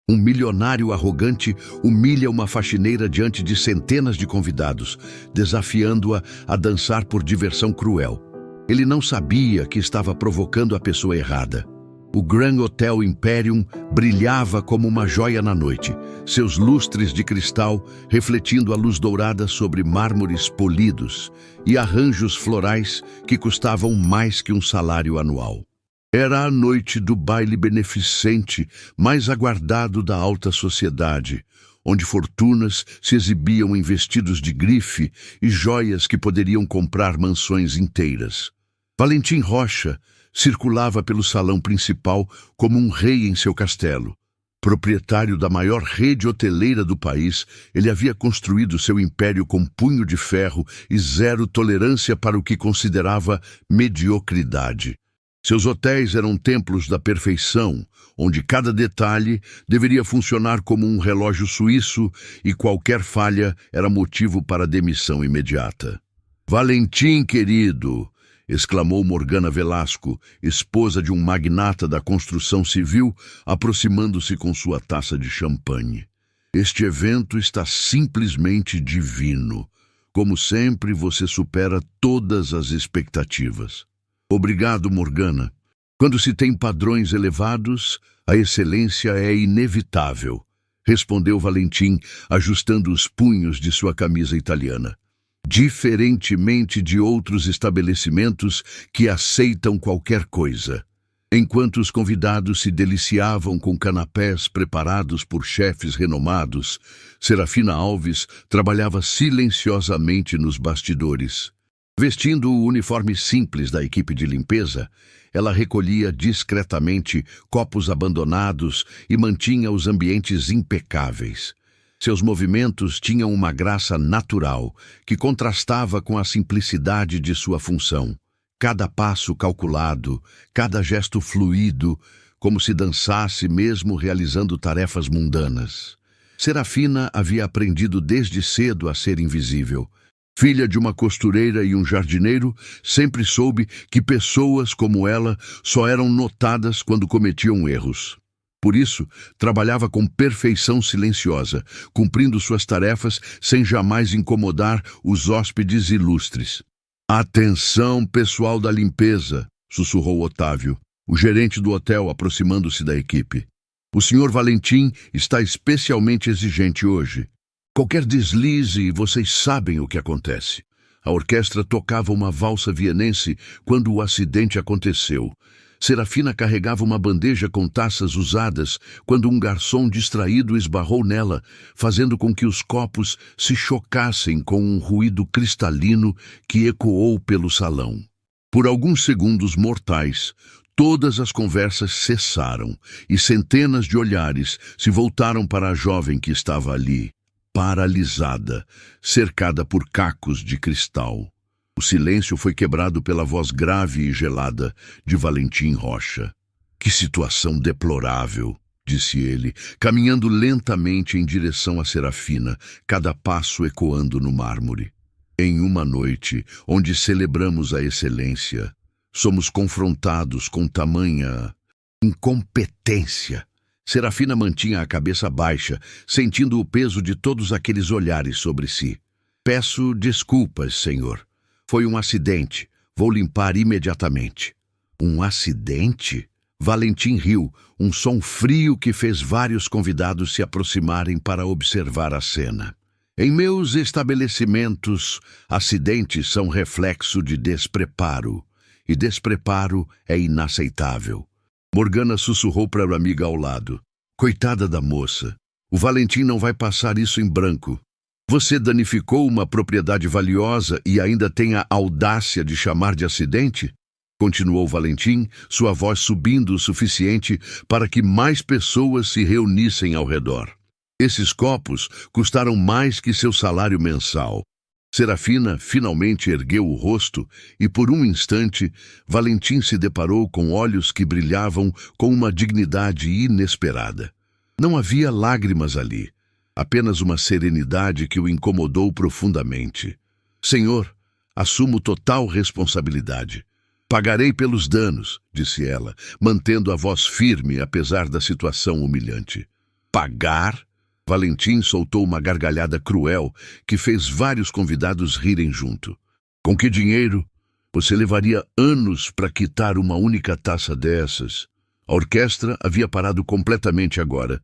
Um milionário arrogante humilha uma faxineira diante de centenas de convidados, desafiando-a a dançar por diversão cruel. Ele não sabia que estava provocando a pessoa errada. O Grand Hotel Imperium brilhava como uma joia na noite, seus lustres de cristal refletindo a luz dourada sobre mármores polidos e arranjos florais que custavam mais que um salário anual. Era a noite do baile beneficente mais aguardado da alta sociedade, onde fortunas se exibiam em vestidos de grife e joias que poderiam comprar mansões inteiras. Valentim Rocha circulava pelo salão principal como um rei em seu castelo. Proprietário da maior rede hoteleira do país, ele havia construído seu império com punho de ferro e zero tolerância para o que considerava mediocridade. Seus hotéis eram templos da perfeição, onde cada detalhe deveria funcionar como um relógio suíço e qualquer falha era motivo para demissão imediata. "Valentim, querido!" exclamou Morgana Velasco, esposa de um magnata da construção civil, aproximando-se com sua taça de champanhe. "Este evento está simplesmente divino. Como sempre, você supera todas as expectativas." "Obrigado, Morgana. Quando se tem padrões elevados, a excelência é inevitável", respondeu Valentim, ajustando os punhos de sua camisa italiana. "Diferentemente de outros estabelecimentos que aceitam qualquer coisa." Enquanto os convidados se deliciavam com canapés preparados por chefes renomados, Serafina Alves trabalhava silenciosamente nos bastidores. Vestindo o uniforme simples da equipe de limpeza, ela recolhia discretamente copos abandonados e mantinha os ambientes impecáveis. Seus movimentos tinham uma graça natural, que contrastava com a simplicidade de sua função. Cada passo calculado, cada gesto fluido, como se dançasse mesmo realizando tarefas mundanas. Serafina havia aprendido desde cedo a ser invisível. Filha de uma costureira e um jardineiro, sempre soube que pessoas como ela só eram notadas quando cometiam erros. Por isso, trabalhava com perfeição silenciosa, cumprindo suas tarefas sem jamais incomodar os hóspedes ilustres. "Atenção, pessoal da limpeza", sussurrou Otávio, o gerente do hotel, aproximando-se da equipe. "O senhor Valentim está especialmente exigente hoje. Qualquer deslize e vocês sabem o que acontece." A orquestra tocava uma valsa vienense quando o acidente aconteceu. Serafina carregava uma bandeja com taças usadas quando um garçom distraído esbarrou nela, fazendo com que os copos se chocassem com um ruído cristalino que ecoou pelo salão. Por alguns segundos mortais, todas as conversas cessaram e centenas de olhares se voltaram para a jovem que estava ali, paralisada, cercada por cacos de cristal. O silêncio foi quebrado pela voz grave e gelada de Valentim Rocha. "Que situação deplorável", disse ele, caminhando lentamente em direção a Serafina, cada passo ecoando no mármore. "Em uma noite onde celebramos a excelência, somos confrontados com tamanha incompetência." Serafina mantinha a cabeça baixa, sentindo o peso de todos aqueles olhares sobre si. "Peço desculpas, senhor. Foi um acidente. Vou limpar imediatamente." "Um acidente?" Valentim riu, um som frio que fez vários convidados se aproximarem para observar a cena. "Em meus estabelecimentos, acidentes são reflexo de despreparo, e despreparo é inaceitável." Morgana sussurrou para a amiga ao lado. "Coitada da moça. O Valentim não vai passar isso em branco. Você danificou uma propriedade valiosa e ainda tem a audácia de chamar de acidente?" Continuou Valentim, sua voz subindo o suficiente para que mais pessoas se reunissem ao redor. "Esses copos custaram mais que seu salário mensal." Serafina finalmente ergueu o rosto e, por um instante, Valentim se deparou com olhos que brilhavam com uma dignidade inesperada. Não havia lágrimas ali, apenas uma serenidade que o incomodou profundamente. "Senhor, assumo total responsabilidade. Pagarei pelos danos", disse ela, mantendo a voz firme apesar da situação humilhante. Pagar? Valentim soltou uma gargalhada cruel que fez vários convidados rirem junto. Com que dinheiro? Você levaria anos para quitar uma única taça dessas. A orquestra havia parado completamente agora,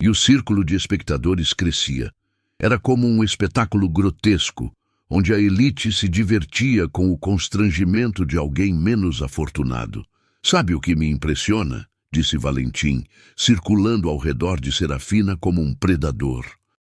e o círculo de espectadores crescia. Era como um espetáculo grotesco, onde a elite se divertia com o constrangimento de alguém menos afortunado. Sabe o que me impressiona? Disse Valentim, circulando ao redor de Serafina como um predador.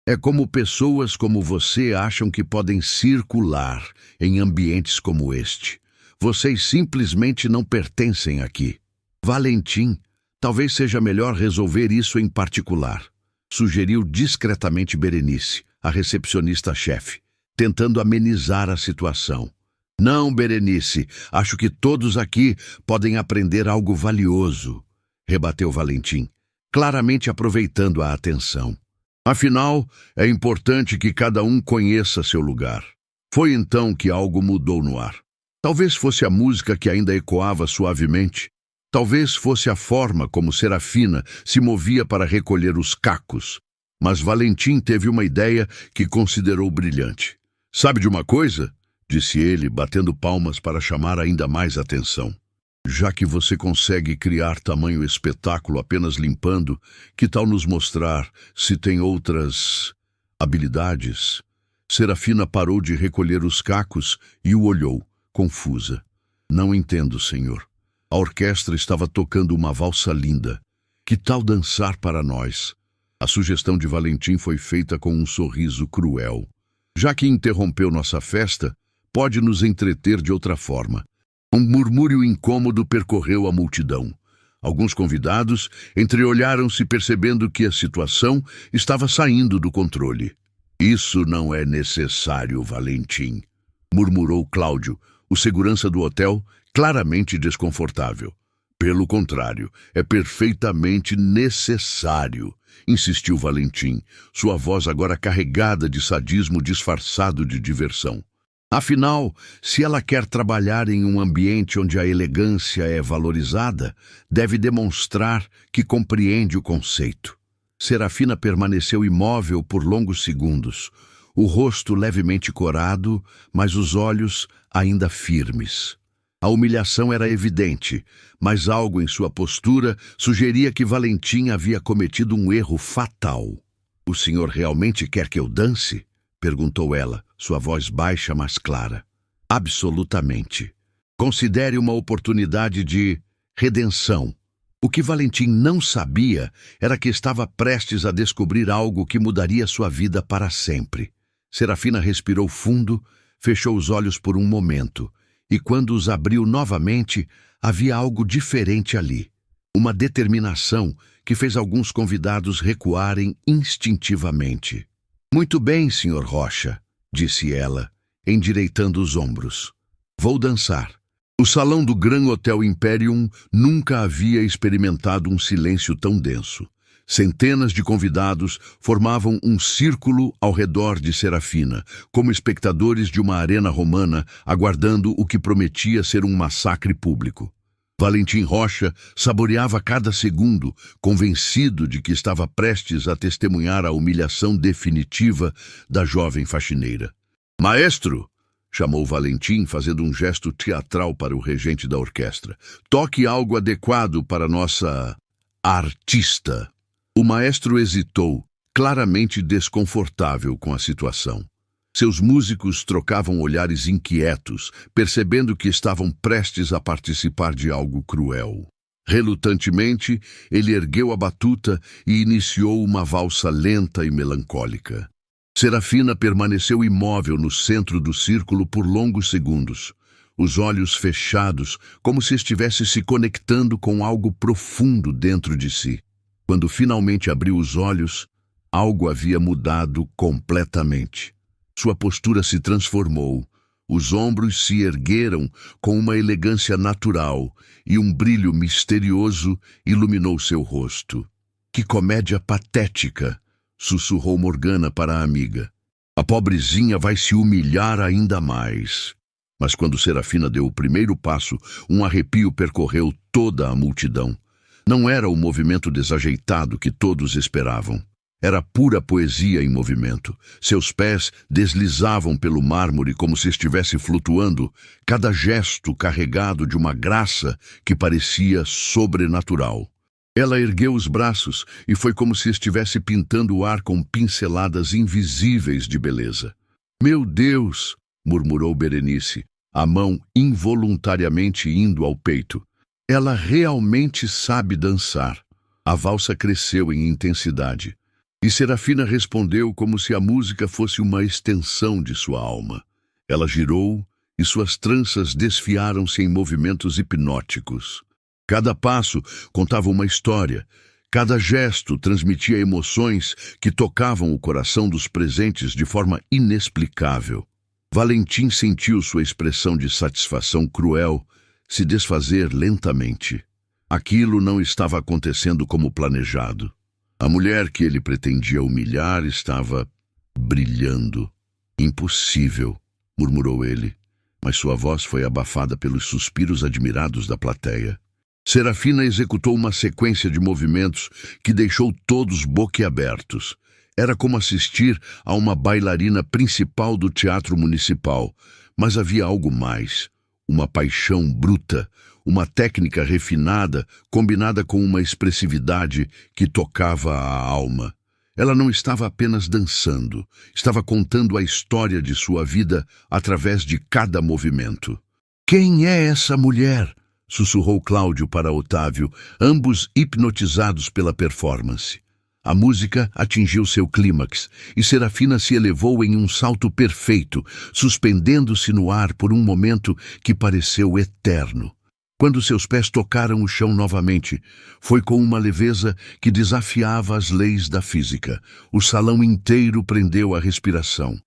É como pessoas como você acham que podem circular em ambientes como este. Vocês simplesmente não pertencem aqui. Valentim, talvez seja melhor resolver isso em particular, sugeriu discretamente Berenice, a recepcionista-chefe, tentando amenizar a situação. Não, Berenice, acho que todos aqui podem aprender algo valioso, rebateu Valentim, claramente aproveitando a atenção. Afinal, é importante que cada um conheça seu lugar. Foi então que algo mudou no ar. Talvez fosse a música que ainda ecoava suavemente. Talvez fosse a forma como Serafina se movia para recolher os cacos. Mas Valentim teve uma ideia que considerou brilhante. Sabe de uma coisa? Disse ele, batendo palmas para chamar ainda mais atenção. Já que você consegue criar tamanho espetáculo apenas limpando, que tal nos mostrar se tem outras habilidades? Serafina parou de recolher os cacos e o olhou, confusa. Não entendo, senhor. A orquestra estava tocando uma valsa linda. Que tal dançar para nós? A sugestão de Valentim foi feita com um sorriso cruel. Já que interrompeu nossa festa, pode nos entreter de outra forma. Um murmúrio incômodo percorreu a multidão. Alguns convidados entreolharam-se percebendo que a situação estava saindo do controle. Isso não é necessário, Valentim, murmurou Cláudio, o segurança do hotel, claramente desconfortável. Pelo contrário, é perfeitamente necessário, insistiu Valentim, sua voz agora carregada de sadismo disfarçado de diversão. Afinal, se ela quer trabalhar em um ambiente onde a elegância é valorizada, deve demonstrar que compreende o conceito. Serafina permaneceu imóvel por longos segundos, o rosto levemente corado, mas os olhos ainda firmes. A humilhação era evidente, mas algo em sua postura sugeria que Valentim havia cometido um erro fatal. "O senhor realmente quer que eu dance?" perguntou ela, sua voz baixa, mas clara. "Absolutamente. Considere uma oportunidade de redenção." O que Valentim não sabia era que estava prestes a descobrir algo que mudaria sua vida para sempre. Serafina respirou fundo, fechou os olhos por um momento, e quando os abriu novamente, havia algo diferente ali. Uma determinação que fez alguns convidados recuarem instintivamente. "Muito bem, Sr. Rocha", disse ela, endireitando os ombros. "Vou dançar." O salão do Grand Hotel Imperium nunca havia experimentado um silêncio tão denso. Centenas de convidados formavam um círculo ao redor de Serafina, como espectadores de uma arena romana, aguardando o que prometia ser um massacre público. Valentim Rocha saboreava cada segundo, convencido de que estava prestes a testemunhar a humilhação definitiva da jovem faxineira. "Maestro!" chamou Valentim, fazendo um gesto teatral para o regente da orquestra. "Toque algo adequado para nossa artista." O maestro hesitou, claramente desconfortável com a situação. Seus músicos trocavam olhares inquietos, percebendo que estavam prestes a participar de algo cruel. Relutantemente, ele ergueu a batuta e iniciou uma valsa lenta e melancólica. Serafina permaneceu imóvel no centro do círculo por longos segundos, os olhos fechados, como se estivesse se conectando com algo profundo dentro de si. Quando finalmente abriu os olhos, algo havia mudado completamente. Sua postura se transformou, os ombros se ergueram com uma elegância natural e um brilho misterioso iluminou seu rosto. "Que comédia patética!" sussurrou Morgana para a amiga. "A pobrezinha vai se humilhar ainda mais." Mas quando Serafina deu o primeiro passo, um arrepio percorreu toda a multidão. Não era o movimento desajeitado que todos esperavam. Era pura poesia em movimento. Seus pés deslizavam pelo mármore como se estivesse flutuando, cada gesto carregado de uma graça que parecia sobrenatural. Ela ergueu os braços e foi como se estivesse pintando o ar com pinceladas invisíveis de beleza. "Meu Deus!" murmurou Berenice, a mão involuntariamente indo ao peito. "Ela realmente sabe dançar." A valsa cresceu em intensidade. E Serafina respondeu como se a música fosse uma extensão de sua alma. Ela girou e suas tranças desfiaram-se em movimentos hipnóticos. Cada passo contava uma história, cada gesto transmitia emoções que tocavam o coração dos presentes de forma inexplicável. Valentim sentiu sua expressão de satisfação cruel se desfazer lentamente. Aquilo não estava acontecendo como planejado. A mulher que ele pretendia humilhar estava brilhando. "Impossível", murmurou ele, mas sua voz foi abafada pelos suspiros admirados da plateia. Serafina executou uma sequência de movimentos que deixou todos boquiabertos. Era como assistir a uma bailarina principal do Teatro Municipal, mas havia algo mais, uma paixão bruta, uma técnica refinada combinada com uma expressividade que tocava a alma. Ela não estava apenas dançando, estava contando a história de sua vida através de cada movimento. "Quem é essa mulher?" sussurrou Cláudio para Otávio, ambos hipnotizados pela performance. A música atingiu seu clímax e Serafina se elevou em um salto perfeito, suspendendo-se no ar por um momento que pareceu eterno. Quando seus pés tocaram o chão novamente, foi com uma leveza que desafiava as leis da física. O salão inteiro prendeu a respiração.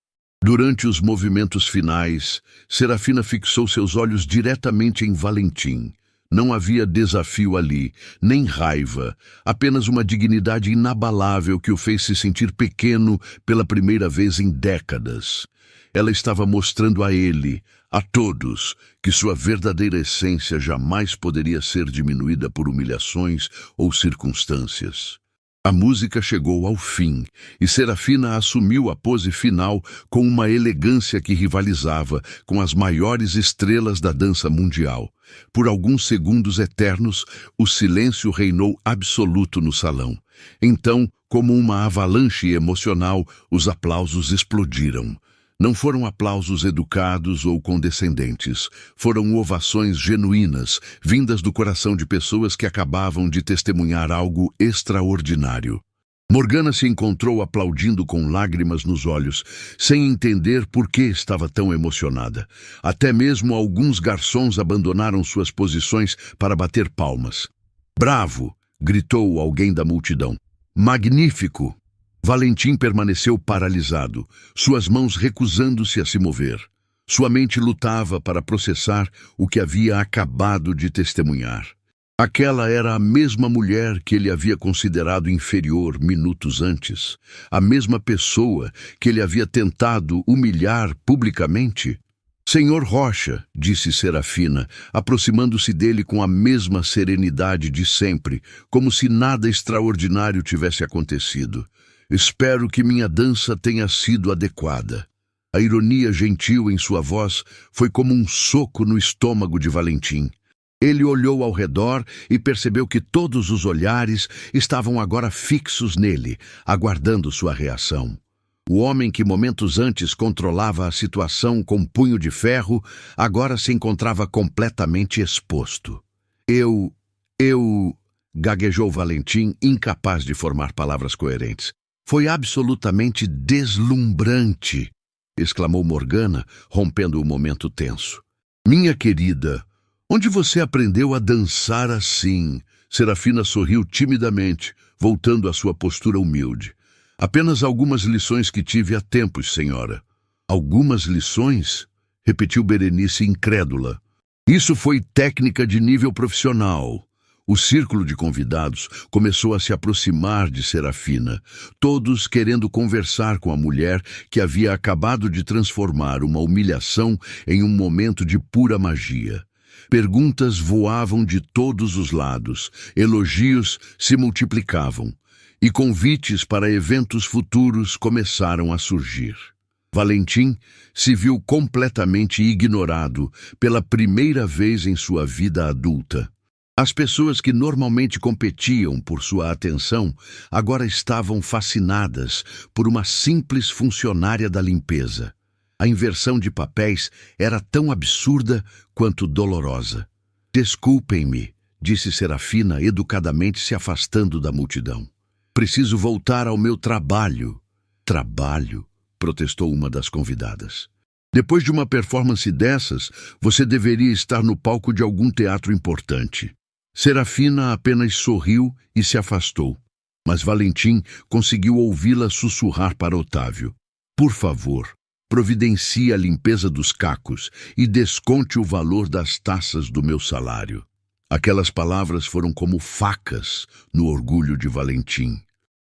Durante os movimentos finais, Serafina fixou seus olhos diretamente em Valentim. Não havia desafio ali, nem raiva, apenas uma dignidade inabalável que o fez se sentir pequeno pela primeira vez em décadas. Ela estava mostrando a ele, a todos, que sua verdadeira essência jamais poderia ser diminuída por humilhações ou circunstâncias. A música chegou ao fim, e Serafina assumiu a pose final com uma elegância que rivalizava com as maiores estrelas da dança mundial. Por alguns segundos eternos, o silêncio reinou absoluto no salão. Então, como uma avalanche emocional, os aplausos explodiram. Não foram aplausos educados ou condescendentes, foram ovações genuínas, vindas do coração de pessoas que acabavam de testemunhar algo extraordinário. Morgana se encontrou aplaudindo com lágrimas nos olhos, sem entender por que estava tão emocionada. Até mesmo alguns garçons abandonaram suas posições para bater palmas. "Bravo!" gritou alguém da multidão. "Magnífico!" Valentim permaneceu paralisado, suas mãos recusando-se a se mover. Sua mente lutava para processar o que havia acabado de testemunhar. Aquela era a mesma mulher que ele havia considerado inferior minutos antes, a mesma pessoa que ele havia tentado humilhar publicamente. "Senhor Rocha", disse Serafina, aproximando-se dele com a mesma serenidade de sempre, como se nada extraordinário tivesse acontecido. "Espero que minha dança tenha sido adequada." A ironia gentil em sua voz foi como um soco no estômago de Valentim. Ele olhou ao redor e percebeu que todos os olhares estavam agora fixos nele, aguardando sua reação. O homem que momentos antes controlava a situação com punho de ferro, agora se encontrava completamente exposto. Eu... gaguejou Valentim, incapaz de formar palavras coerentes. "Foi absolutamente deslumbrante", exclamou Morgana, rompendo o momento tenso. "Minha querida, onde você aprendeu a dançar assim?" Serafina sorriu timidamente, voltando à sua postura humilde. "Apenas algumas lições que tive há tempos, senhora." "Algumas lições?" repetiu Berenice incrédula. "Isso foi técnica de nível profissional." O círculo de convidados começou a se aproximar de Serafina, todos querendo conversar com a mulher que havia acabado de transformar uma humilhação em um momento de pura magia. Perguntas voavam de todos os lados, elogios se multiplicavam, e convites para eventos futuros começaram a surgir. Valentim se viu completamente ignorado pela primeira vez em sua vida adulta. As pessoas que normalmente competiam por sua atenção agora estavam fascinadas por uma simples funcionária da limpeza. A inversão de papéis era tão absurda quanto dolorosa. "Desculpem-me", disse Serafina, educadamente se afastando da multidão. "Preciso voltar ao meu trabalho." "Trabalho?", protestou uma das convidadas. "Depois de uma performance dessas, você deveria estar no palco de algum teatro importante." Serafina apenas sorriu e se afastou, mas Valentim conseguiu ouvi-la sussurrar para Otávio: "Por favor, providencie a limpeza dos cacos e desconte o valor das taças do meu salário." Aquelas palavras foram como facas no orgulho de Valentim.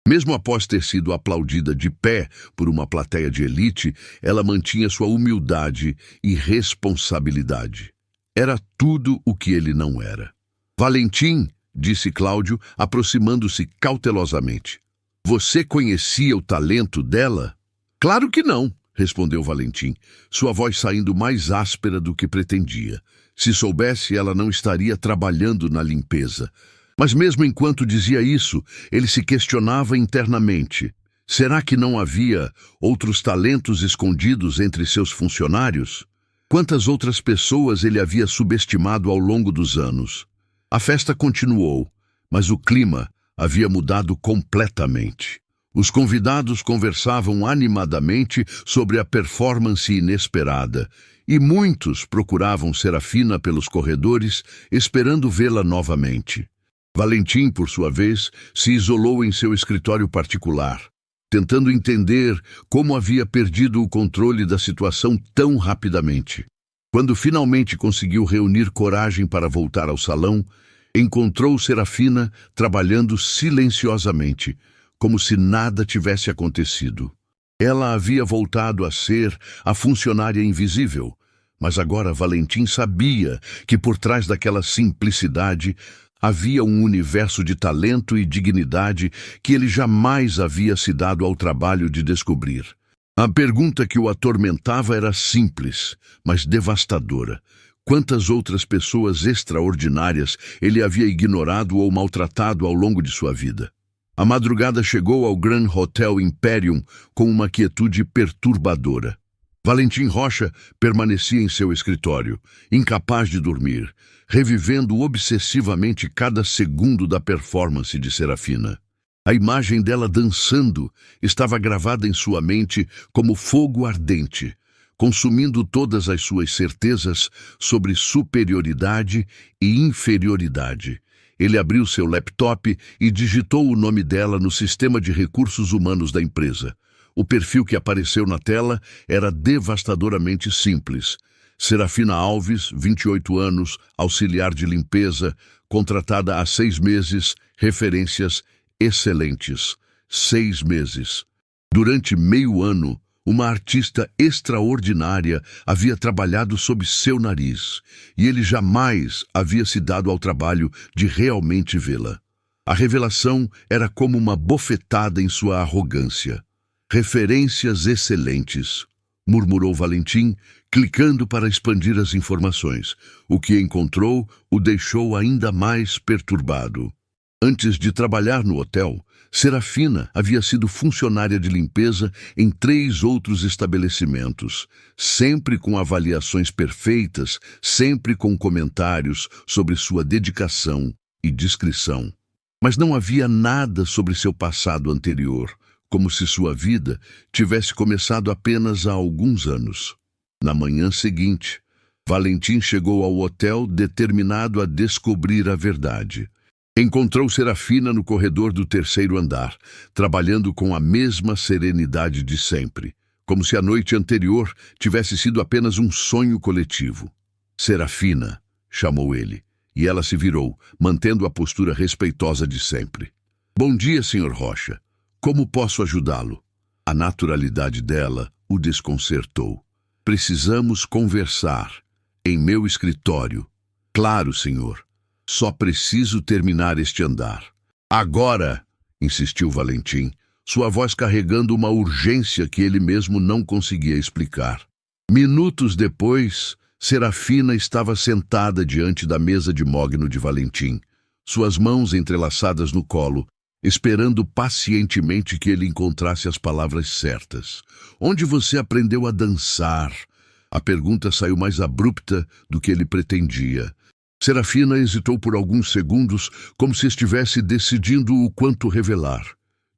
Mesmo após ter sido aplaudida de pé por uma plateia de elite, ela mantinha sua humildade e responsabilidade. Era tudo o que ele não era. "Valentim", disse Cláudio, aproximando-se cautelosamente. "Você conhecia o talento dela?" "Claro que não", respondeu Valentim, sua voz saindo mais áspera do que pretendia. Se soubesse, ela não estaria trabalhando na limpeza. Mas mesmo enquanto dizia isso, ele se questionava internamente. Será que não havia outros talentos escondidos entre seus funcionários? Quantas outras pessoas ele havia subestimado ao longo dos anos? A festa continuou, mas o clima havia mudado completamente. Os convidados conversavam animadamente sobre a performance inesperada, e muitos procuravam Serafina pelos corredores, esperando vê-la novamente. Valentim, por sua vez, se isolou em seu escritório particular, tentando entender como havia perdido o controle da situação tão rapidamente. Quando finalmente conseguiu reunir coragem para voltar ao salão, encontrou Serafina trabalhando silenciosamente, como se nada tivesse acontecido. Ela havia voltado a ser a funcionária invisível, mas agora Valentim sabia que por trás daquela simplicidade havia um universo de talento e dignidade que ele jamais havia se dado ao trabalho de descobrir. A pergunta que o atormentava era simples, mas devastadora. Quantas outras pessoas extraordinárias ele havia ignorado ou maltratado ao longo de sua vida? A madrugada chegou ao Grand Hotel Imperium com uma quietude perturbadora. Valentim Rocha permanecia em seu escritório, incapaz de dormir, revivendo obsessivamente cada segundo da performance de Serafina. A imagem dela dançando estava gravada em sua mente como fogo ardente, consumindo todas as suas certezas sobre superioridade e inferioridade. Ele abriu seu laptop e digitou o nome dela no sistema de recursos humanos da empresa. O perfil que apareceu na tela era devastadoramente simples. Serafina Alves, 28 anos, auxiliar de limpeza, contratada há 6 meses, referências excelentes. 6 meses. Durante meio ano, uma artista extraordinária havia trabalhado sob seu nariz, e ele jamais havia se dado ao trabalho de realmente vê-la. A revelação era como uma bofetada em sua arrogância. "Referências excelentes", murmurou Valentim, clicando para expandir as informações. O que encontrou o deixou ainda mais perturbado. Antes de trabalhar no hotel, Serafina havia sido funcionária de limpeza em 3 outros estabelecimentos, sempre com avaliações perfeitas, sempre com comentários sobre sua dedicação e discrição. Mas não havia nada sobre seu passado anterior, como se sua vida tivesse começado apenas há alguns anos. Na manhã seguinte, Valentim chegou ao hotel determinado a descobrir a verdade. Encontrou Serafina no corredor do 3º andar, trabalhando com a mesma serenidade de sempre, como se a noite anterior tivesse sido apenas um sonho coletivo. "Serafina", chamou ele, e ela se virou, mantendo a postura respeitosa de sempre. "Bom dia, Sr. Rocha. Como posso ajudá-lo?" A naturalidade dela o desconcertou. "Precisamos conversar. Em meu escritório." Claro, senhor. Só preciso terminar este andar. Agora, insistiu Valentim, sua voz carregando uma urgência que ele mesmo não conseguia explicar. Minutos depois, Serafina estava sentada diante da mesa de mogno de Valentim, suas mãos entrelaçadas no colo, esperando pacientemente que ele encontrasse as palavras certas. Onde você aprendeu a dançar? A pergunta saiu mais abrupta do que ele pretendia. Serafina hesitou por alguns segundos, como se estivesse decidindo o quanto revelar.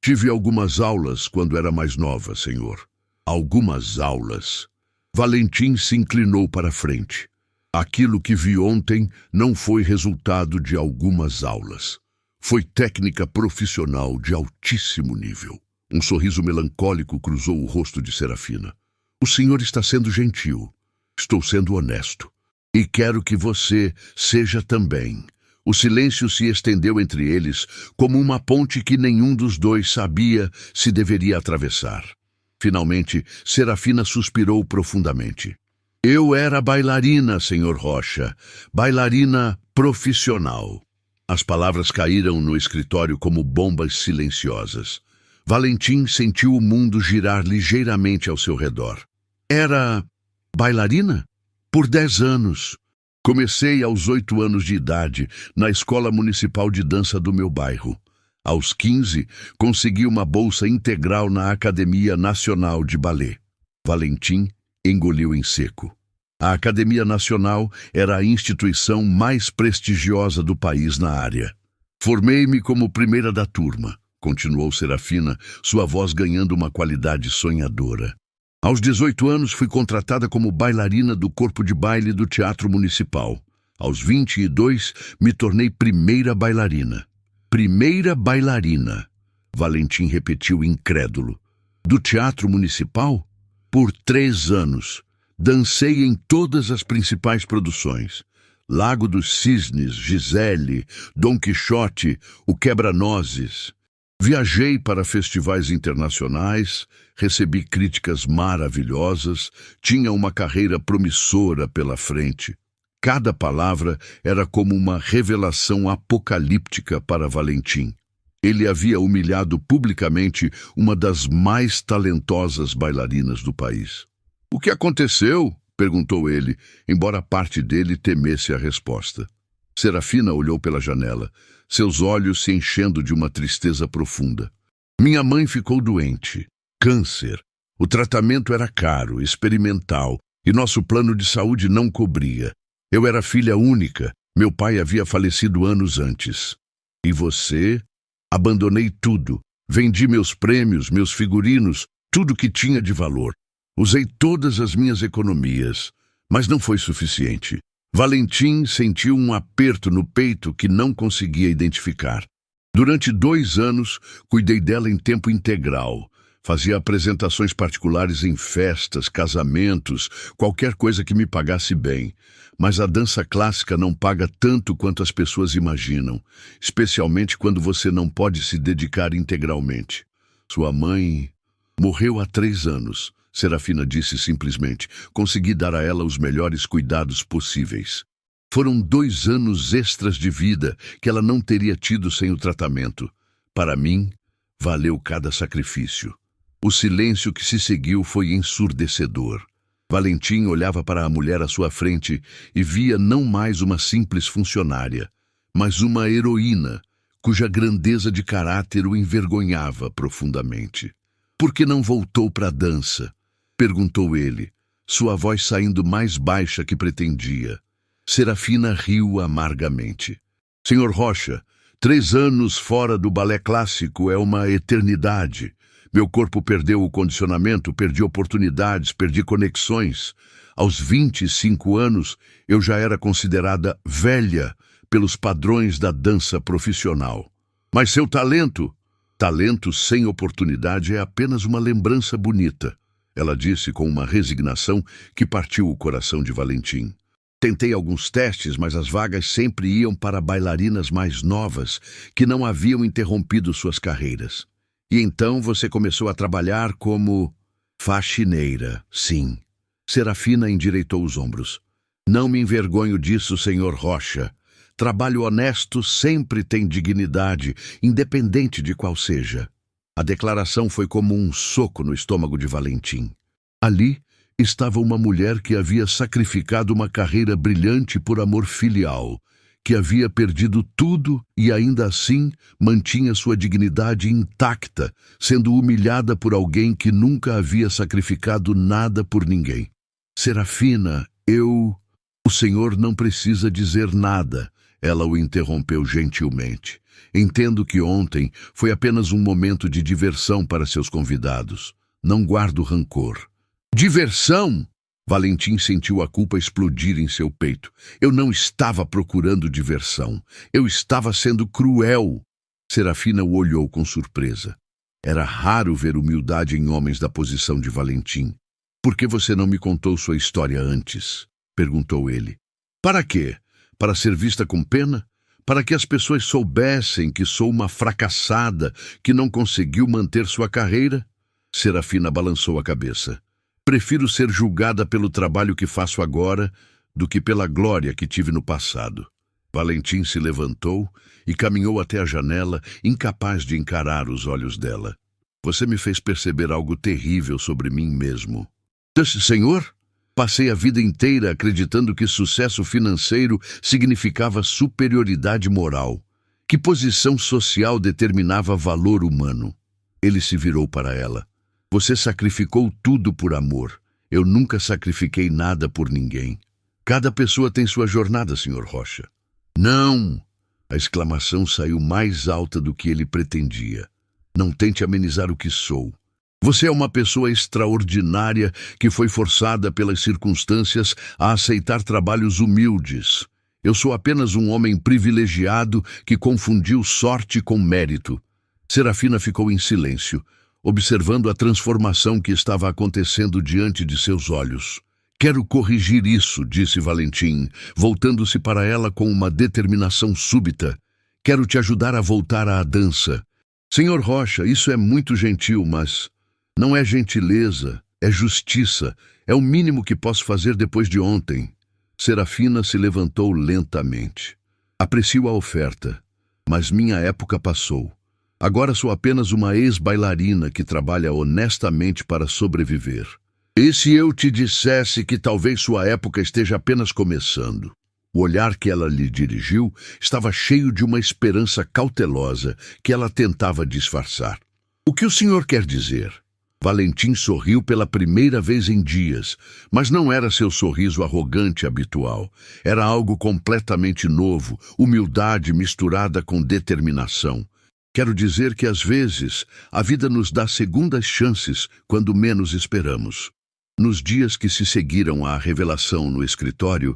Tive algumas aulas quando era mais nova, senhor. Algumas aulas. Valentim se inclinou para a frente. Aquilo que vi ontem não foi resultado de algumas aulas. Foi técnica profissional de altíssimo nível. Um sorriso melancólico cruzou o rosto de Serafina. O senhor está sendo gentil. Estou sendo honesto. E quero que você seja também. O silêncio se estendeu entre eles, como uma ponte que nenhum dos dois sabia se deveria atravessar. Finalmente, Serafina suspirou profundamente. Eu era bailarina, senhor Rocha. Bailarina profissional. As palavras caíram no escritório como bombas silenciosas. Valentim sentiu o mundo girar ligeiramente ao seu redor. Era bailarina? Por 10 anos. Comecei aos 8 anos de idade, na escola municipal de dança do meu bairro. Aos 15, consegui uma bolsa integral na Academia Nacional de Ballet. Valentim engoliu em seco. A Academia Nacional era a instituição mais prestigiosa do país na área. Formei-me como primeira da turma, continuou Serafina, sua voz ganhando uma qualidade sonhadora. Aos 18 anos fui contratada como bailarina do corpo de baile do Teatro Municipal. Aos 22, me tornei primeira bailarina. Primeira bailarina, Valentim repetiu incrédulo. Do Teatro Municipal? Por 3 anos. Dancei em todas as principais produções. Lago dos Cisnes, Gisele, Dom Quixote, O Quebra-Nozes. Viajei para festivais internacionais, recebi críticas maravilhosas, tinha uma carreira promissora pela frente. Cada palavra era como uma revelação apocalíptica para Valentim. Ele havia humilhado publicamente uma das mais talentosas bailarinas do país. O que aconteceu? Perguntou ele, embora parte dele temesse a resposta. Serafina olhou pela janela, seus olhos se enchendo de uma tristeza profunda. Minha mãe ficou doente. Câncer. O tratamento era caro, experimental, e nosso plano de saúde não cobria. Eu era filha única. Meu pai havia falecido anos antes. E você? Abandonei tudo. Vendi meus prêmios, meus figurinos, tudo que tinha de valor. Usei todas as minhas economias, mas não foi suficiente. Valentim sentiu um aperto no peito que não conseguia identificar. Durante 2 anos, cuidei dela em tempo integral. Fazia apresentações particulares em festas, casamentos, qualquer coisa que me pagasse bem. Mas a dança clássica não paga tanto quanto as pessoas imaginam, especialmente quando você não pode se dedicar integralmente. Sua mãe morreu há 3 anos. Serafina disse simplesmente. Consegui dar a ela os melhores cuidados possíveis. Foram 2 anos extras de vida que ela não teria tido sem o tratamento. Para mim, valeu cada sacrifício. O silêncio que se seguiu foi ensurdecedor. Valentim olhava para a mulher à sua frente e via não mais uma simples funcionária, mas uma heroína, cuja grandeza de caráter o envergonhava profundamente. Por que não voltou para a dança? Perguntou ele, sua voz saindo mais baixa que pretendia. Serafina riu amargamente. Senhor Rocha, 3 anos fora do balé clássico é uma eternidade. Meu corpo perdeu o condicionamento, perdi oportunidades, perdi conexões. Aos 25 anos, eu já era considerada velha pelos padrões da dança profissional. Mas seu talento? Talento sem oportunidade é apenas uma lembrança bonita. Ela disse com uma resignação que partiu o coração de Valentim. Tentei alguns testes, mas as vagas sempre iam para bailarinas mais novas que não haviam interrompido suas carreiras. E então você começou a trabalhar como faxineira, sim. Serafina endireitou os ombros. Não me envergonho disso, senhor Rocha. Trabalho honesto sempre tem dignidade, independente de qual seja. A declaração foi como um soco no estômago de Valentim. Ali estava uma mulher que havia sacrificado uma carreira brilhante por amor filial, que havia perdido tudo e ainda assim mantinha sua dignidade intacta, sendo humilhada por alguém que nunca havia sacrificado nada por ninguém. Serafina, O senhor não precisa dizer nada, ela o interrompeu gentilmente. Entendo que ontem foi apenas um momento de diversão para seus convidados. Não guardo rancor. Diversão? Valentim sentiu a culpa explodir em seu peito. Eu não estava procurando diversão. Eu estava sendo cruel. Serafina o olhou com surpresa. Era raro ver humildade em homens da posição de Valentim. Por que você não me contou sua história antes? Perguntou ele. Para quê? Para ser vista com pena? Para que as pessoas soubessem que sou uma fracassada, que não conseguiu manter sua carreira? Serafina balançou a cabeça. Prefiro ser julgada pelo trabalho que faço agora do que pela glória que tive no passado. Valentim se levantou e caminhou até a janela, incapaz de encarar os olhos dela. Você me fez perceber algo terrível sobre mim mesmo. Senhor? Passei a vida inteira acreditando que sucesso financeiro significava superioridade moral. Que posição social determinava valor humano? Ele se virou para ela. Você sacrificou tudo por amor. Eu nunca sacrifiquei nada por ninguém. Cada pessoa tem sua jornada, Sr. Rocha. Não! A exclamação saiu mais alta do que ele pretendia. Não tente amenizar o que sou. Você é uma pessoa extraordinária que foi forçada pelas circunstâncias a aceitar trabalhos humildes. Eu sou apenas um homem privilegiado que confundiu sorte com mérito. Serafina ficou em silêncio, observando a transformação que estava acontecendo diante de seus olhos. Quero corrigir isso, disse Valentim, voltando-se para ela com uma determinação súbita. Quero te ajudar a voltar à dança. Senhor Rocha, isso é muito gentil, mas não é gentileza, é justiça. É o mínimo que posso fazer depois de ontem. Serafina se levantou lentamente. Aprecio a oferta, mas minha época passou. Agora sou apenas uma ex-bailarina que trabalha honestamente para sobreviver. E se eu te dissesse que talvez sua época esteja apenas começando? O olhar que ela lhe dirigiu estava cheio de uma esperança cautelosa que ela tentava disfarçar. O que o senhor quer dizer? Valentim sorriu pela primeira vez em dias, mas não era seu sorriso arrogante habitual. Era algo completamente novo, humildade misturada com determinação. Quero dizer que, às vezes, a vida nos dá segundas chances quando menos esperamos. Nos dias que se seguiram à revelação no escritório,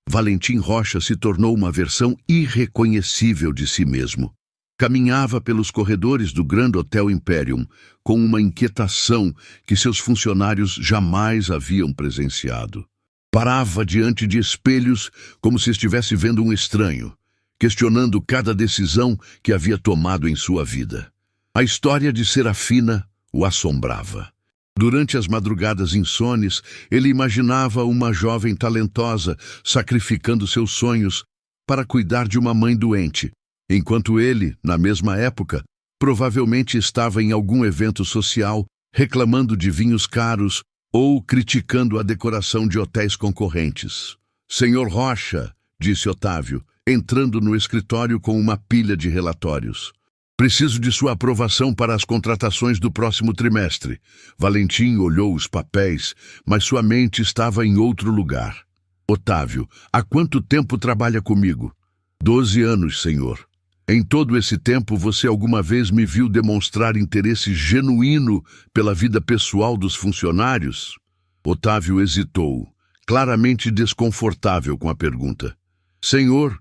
Valentim Rocha se tornou uma versão irreconhecível de si mesmo. Caminhava pelos corredores do Grand Hotel Imperium com uma inquietação que seus funcionários jamais haviam presenciado. Parava diante de espelhos como se estivesse vendo um estranho, questionando cada decisão que havia tomado em sua vida. A história de Serafina o assombrava. Durante as madrugadas insones, ele imaginava uma jovem talentosa sacrificando seus sonhos para cuidar de uma mãe doente, enquanto ele, na mesma época, provavelmente estava em algum evento social, reclamando de vinhos caros ou criticando a decoração de hotéis concorrentes. Senhor Rocha, disse Otávio, entrando no escritório com uma pilha de relatórios. Preciso de sua aprovação para as contratações do próximo trimestre. Valentim olhou os papéis, mas sua mente estava em outro lugar. Otávio, há quanto tempo trabalha comigo? 12 anos, senhor. Em todo esse tempo, você alguma vez me viu demonstrar interesse genuíno pela vida pessoal dos funcionários? Otávio hesitou, claramente desconfortável com a pergunta. Senhor,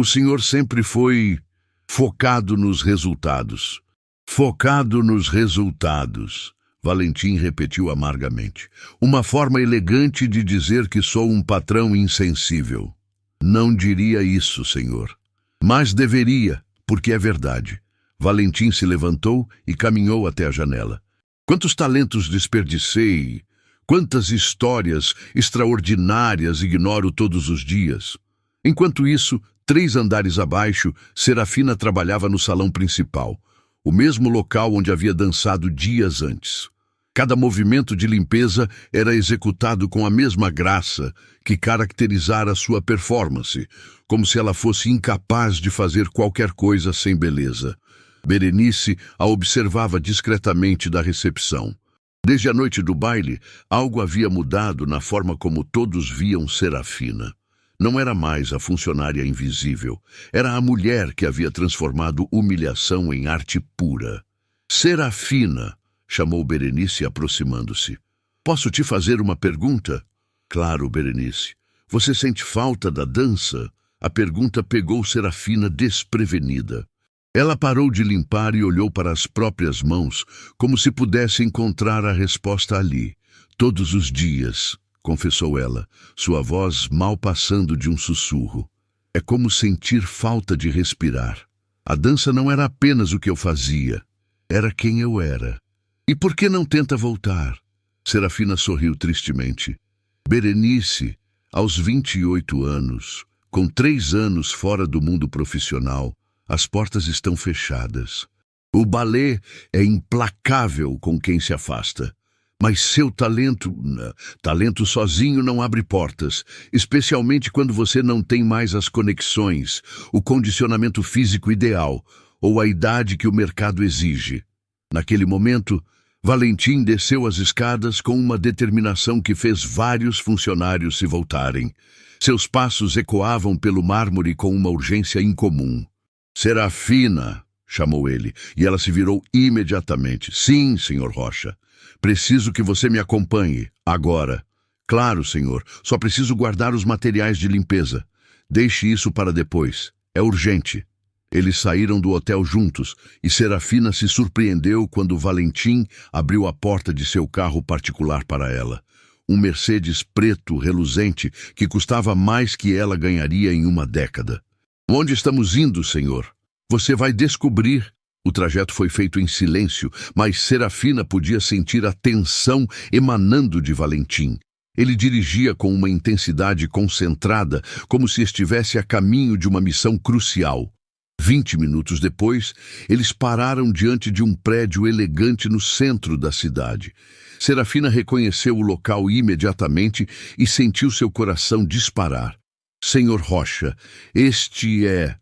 o senhor sempre foi focado nos resultados. Focado nos resultados. Valentim repetiu amargamente. Uma forma elegante de dizer que sou um patrão insensível. Não diria isso, senhor. Mas deveria, porque é verdade. Valentim se levantou e caminhou até a janela. Quantos talentos desperdicei? Quantas histórias extraordinárias ignoro todos os dias. Enquanto isso, 3 andares abaixo, Serafina trabalhava no salão principal, o mesmo local onde havia dançado dias antes. Cada movimento de limpeza era executado com a mesma graça que caracterizara sua performance, como se ela fosse incapaz de fazer qualquer coisa sem beleza. Berenice a observava discretamente da recepção. Desde a noite do baile, algo havia mudado na forma como todos viam Serafina. Não era mais a funcionária invisível. Era a mulher que havia transformado humilhação em arte pura. Serafina, chamou Berenice aproximando-se. Posso te fazer uma pergunta? Claro, Berenice. Você sente falta da dança? A pergunta pegou Serafina desprevenida. Ela parou de limpar e olhou para as próprias mãos, como se pudesse encontrar a resposta ali. Todos os dias, confessou ela, sua voz mal passando de um sussurro. É como sentir falta de respirar. A dança não era apenas o que eu fazia, era quem eu era. E por que não tenta voltar? Serafina sorriu tristemente. Berenice, aos 28 anos, com 3 anos fora do mundo profissional, as portas estão fechadas. O balé é implacável com quem se afasta. Mas seu talento sozinho não abre portas, especialmente quando você não tem mais as conexões, o condicionamento físico ideal ou a idade que o mercado exige. Naquele momento, Valentim desceu as escadas com uma determinação que fez vários funcionários se voltarem. Seus passos ecoavam pelo mármore com uma urgência incomum. Serafina, chamou ele, e ela se virou imediatamente. Sim, senhor Rocha. Preciso que você me acompanhe, agora. Claro, senhor, só preciso guardar os materiais de limpeza. Deixe isso para depois. É urgente. Eles saíram do hotel juntos e Serafina se surpreendeu quando Valentim abriu a porta de seu carro particular para ela. Um Mercedes preto reluzente que custava mais que ela ganharia em uma década. Onde estamos indo, senhor? Você vai descobrir. O trajeto foi feito em silêncio, mas Serafina podia sentir a tensão emanando de Valentim. Ele dirigia com uma intensidade concentrada, como se estivesse a caminho de uma missão crucial. 20 minutos depois, eles pararam diante de um prédio elegante no centro da cidade. Serafina reconheceu o local imediatamente e sentiu seu coração disparar. Senhor Rocha, este é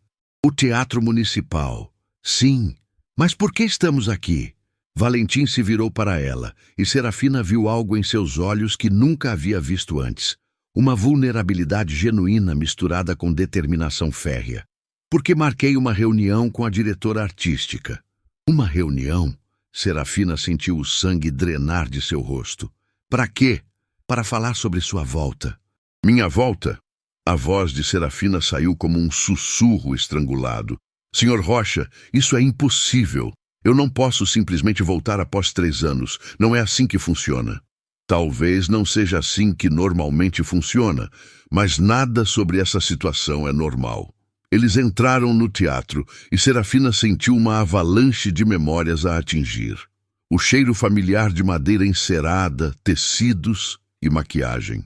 o Teatro Municipal. Sim, mas por que estamos aqui? Valentim se virou para ela e Serafina viu algo em seus olhos que nunca havia visto antes. Uma vulnerabilidade genuína misturada com determinação férrea. Porque marquei uma reunião com a diretora artística. Uma reunião? Serafina sentiu o sangue drenar de seu rosto. Para quê? Para falar sobre sua volta. Minha volta? A voz de Serafina saiu como um sussurro estrangulado. Senhor Rocha, isso é impossível. Eu não posso simplesmente voltar após 3 anos. Não é assim que funciona. Talvez não seja assim que normalmente funciona, mas nada sobre essa situação é normal. Eles entraram no teatro e Serafina sentiu uma avalanche de memórias a atingir. O cheiro familiar de madeira encerada, tecidos e maquiagem.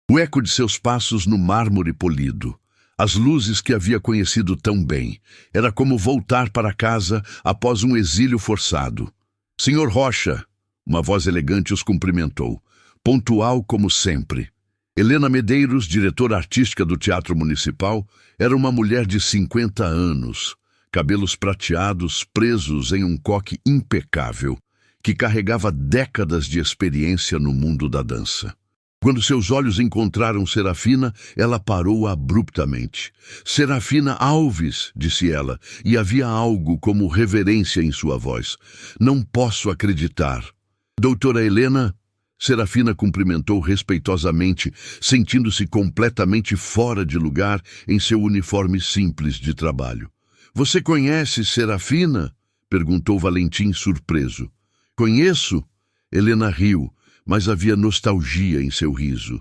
O eco de seus passos no mármore polido. As luzes que havia conhecido tão bem. Era como voltar para casa após um exílio forçado. Senhor Rocha, uma voz elegante os cumprimentou, pontual como sempre. Helena Medeiros, diretora artística do Teatro Municipal, era uma mulher de 50 anos, cabelos prateados presos em um coque impecável, que carregava décadas de experiência no mundo da dança. Quando seus olhos encontraram Serafina, ela parou abruptamente. Serafina Alves, disse ela, e havia algo como reverência em sua voz. Não posso acreditar. Doutora Helena? Serafina cumprimentou respeitosamente, sentindo-se completamente fora de lugar em seu uniforme simples de trabalho. Você conhece Serafina? Perguntou Valentim surpreso. Conheço? Helena riu, mas havia nostalgia em seu riso.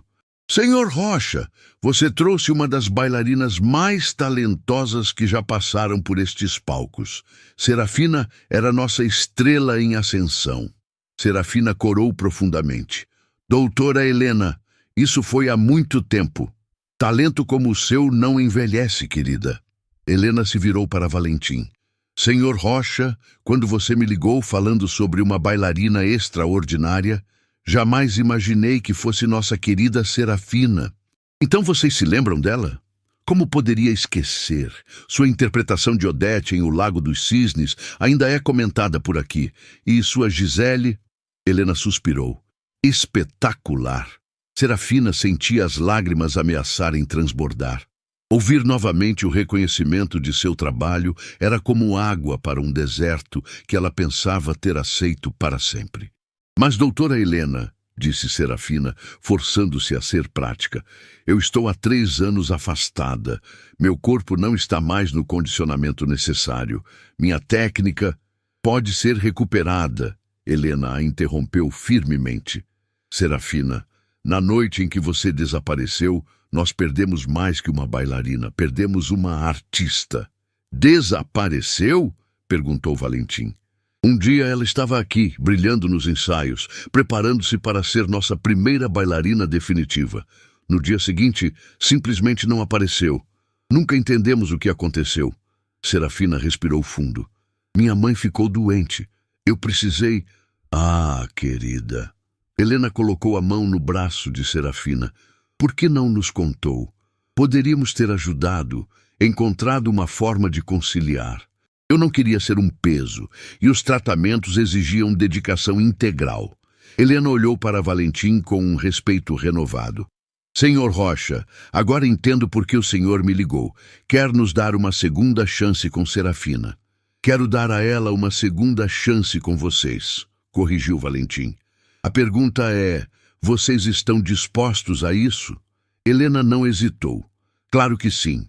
Senhor Rocha, você trouxe uma das bailarinas mais talentosas que já passaram por estes palcos. Serafina era nossa estrela em ascensão. Serafina corou profundamente. Doutora Helena, isso foi há muito tempo. Talento como o seu não envelhece, querida. Helena se virou para Valentim. Senhor Rocha, quando você me ligou falando sobre uma bailarina extraordinária, jamais imaginei que fosse nossa querida Serafina. Então vocês se lembram dela? Como poderia esquecer? Sua interpretação de Odete em O Lago dos Cisnes ainda é comentada por aqui. E sua Gisele... Helena suspirou. Espetacular! Serafina sentia as lágrimas ameaçarem transbordar. Ouvir novamente o reconhecimento de seu trabalho era como água para um deserto que ela pensava ter aceito para sempre. Mas, doutora Helena, disse Serafina, forçando-se a ser prática, eu estou há 3 anos afastada. Meu corpo não está mais no condicionamento necessário. Minha técnica pode ser recuperada. Helena a interrompeu firmemente. Serafina, na noite em que você desapareceu, nós perdemos mais que uma bailarina, perdemos uma artista. Desapareceu? Perguntou Valentim. Um dia ela estava aqui, brilhando nos ensaios, preparando-se para ser nossa primeira bailarina definitiva. No dia seguinte, simplesmente não apareceu. Nunca entendemos o que aconteceu. Serafina respirou fundo. Minha mãe ficou doente. Eu precisei... Ah, querida... Helena colocou a mão no braço de Serafina. Por que não nos contou? Poderíamos ter ajudado, encontrado uma forma de conciliar. Eu não queria ser um peso, e os tratamentos exigiam dedicação integral. Helena olhou para Valentim com um respeito renovado. Senhor Rocha, agora entendo por que o senhor me ligou. Quer nos dar uma segunda chance com Serafina. Quero dar a ela uma segunda chance com vocês, corrigiu Valentim. A pergunta é, vocês estão dispostos a isso? Helena não hesitou. Claro que sim.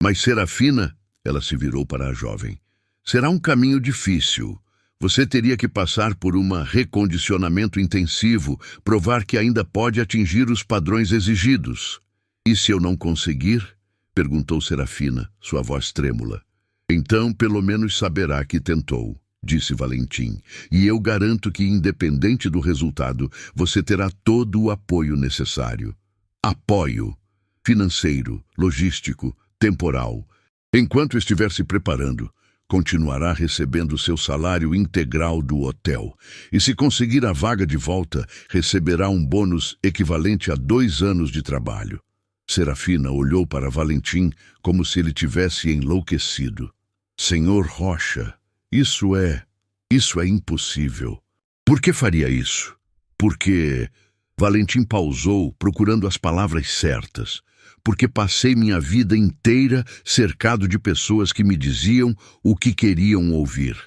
Mas Serafina, ela se virou para a jovem, será um caminho difícil. Você teria que passar por um recondicionamento intensivo, provar que ainda pode atingir os padrões exigidos. E se eu não conseguir? Perguntou Serafina, sua voz trêmula. Então, pelo menos saberá que tentou, disse Valentim, e eu garanto que, independente do resultado, você terá todo o apoio necessário. Apoio financeiro, logístico, temporal. Enquanto estiver se preparando, continuará recebendo seu salário integral do hotel. E se conseguir a vaga de volta, receberá um bônus equivalente a 2 anos de trabalho. Serafina olhou para Valentim como se ele tivesse enlouquecido. Senhor Rocha, Isso é impossível. Por que faria isso? Porque... Valentim pausou, procurando as palavras certas. Porque passei minha vida inteira cercado de pessoas que me diziam o que queriam ouvir.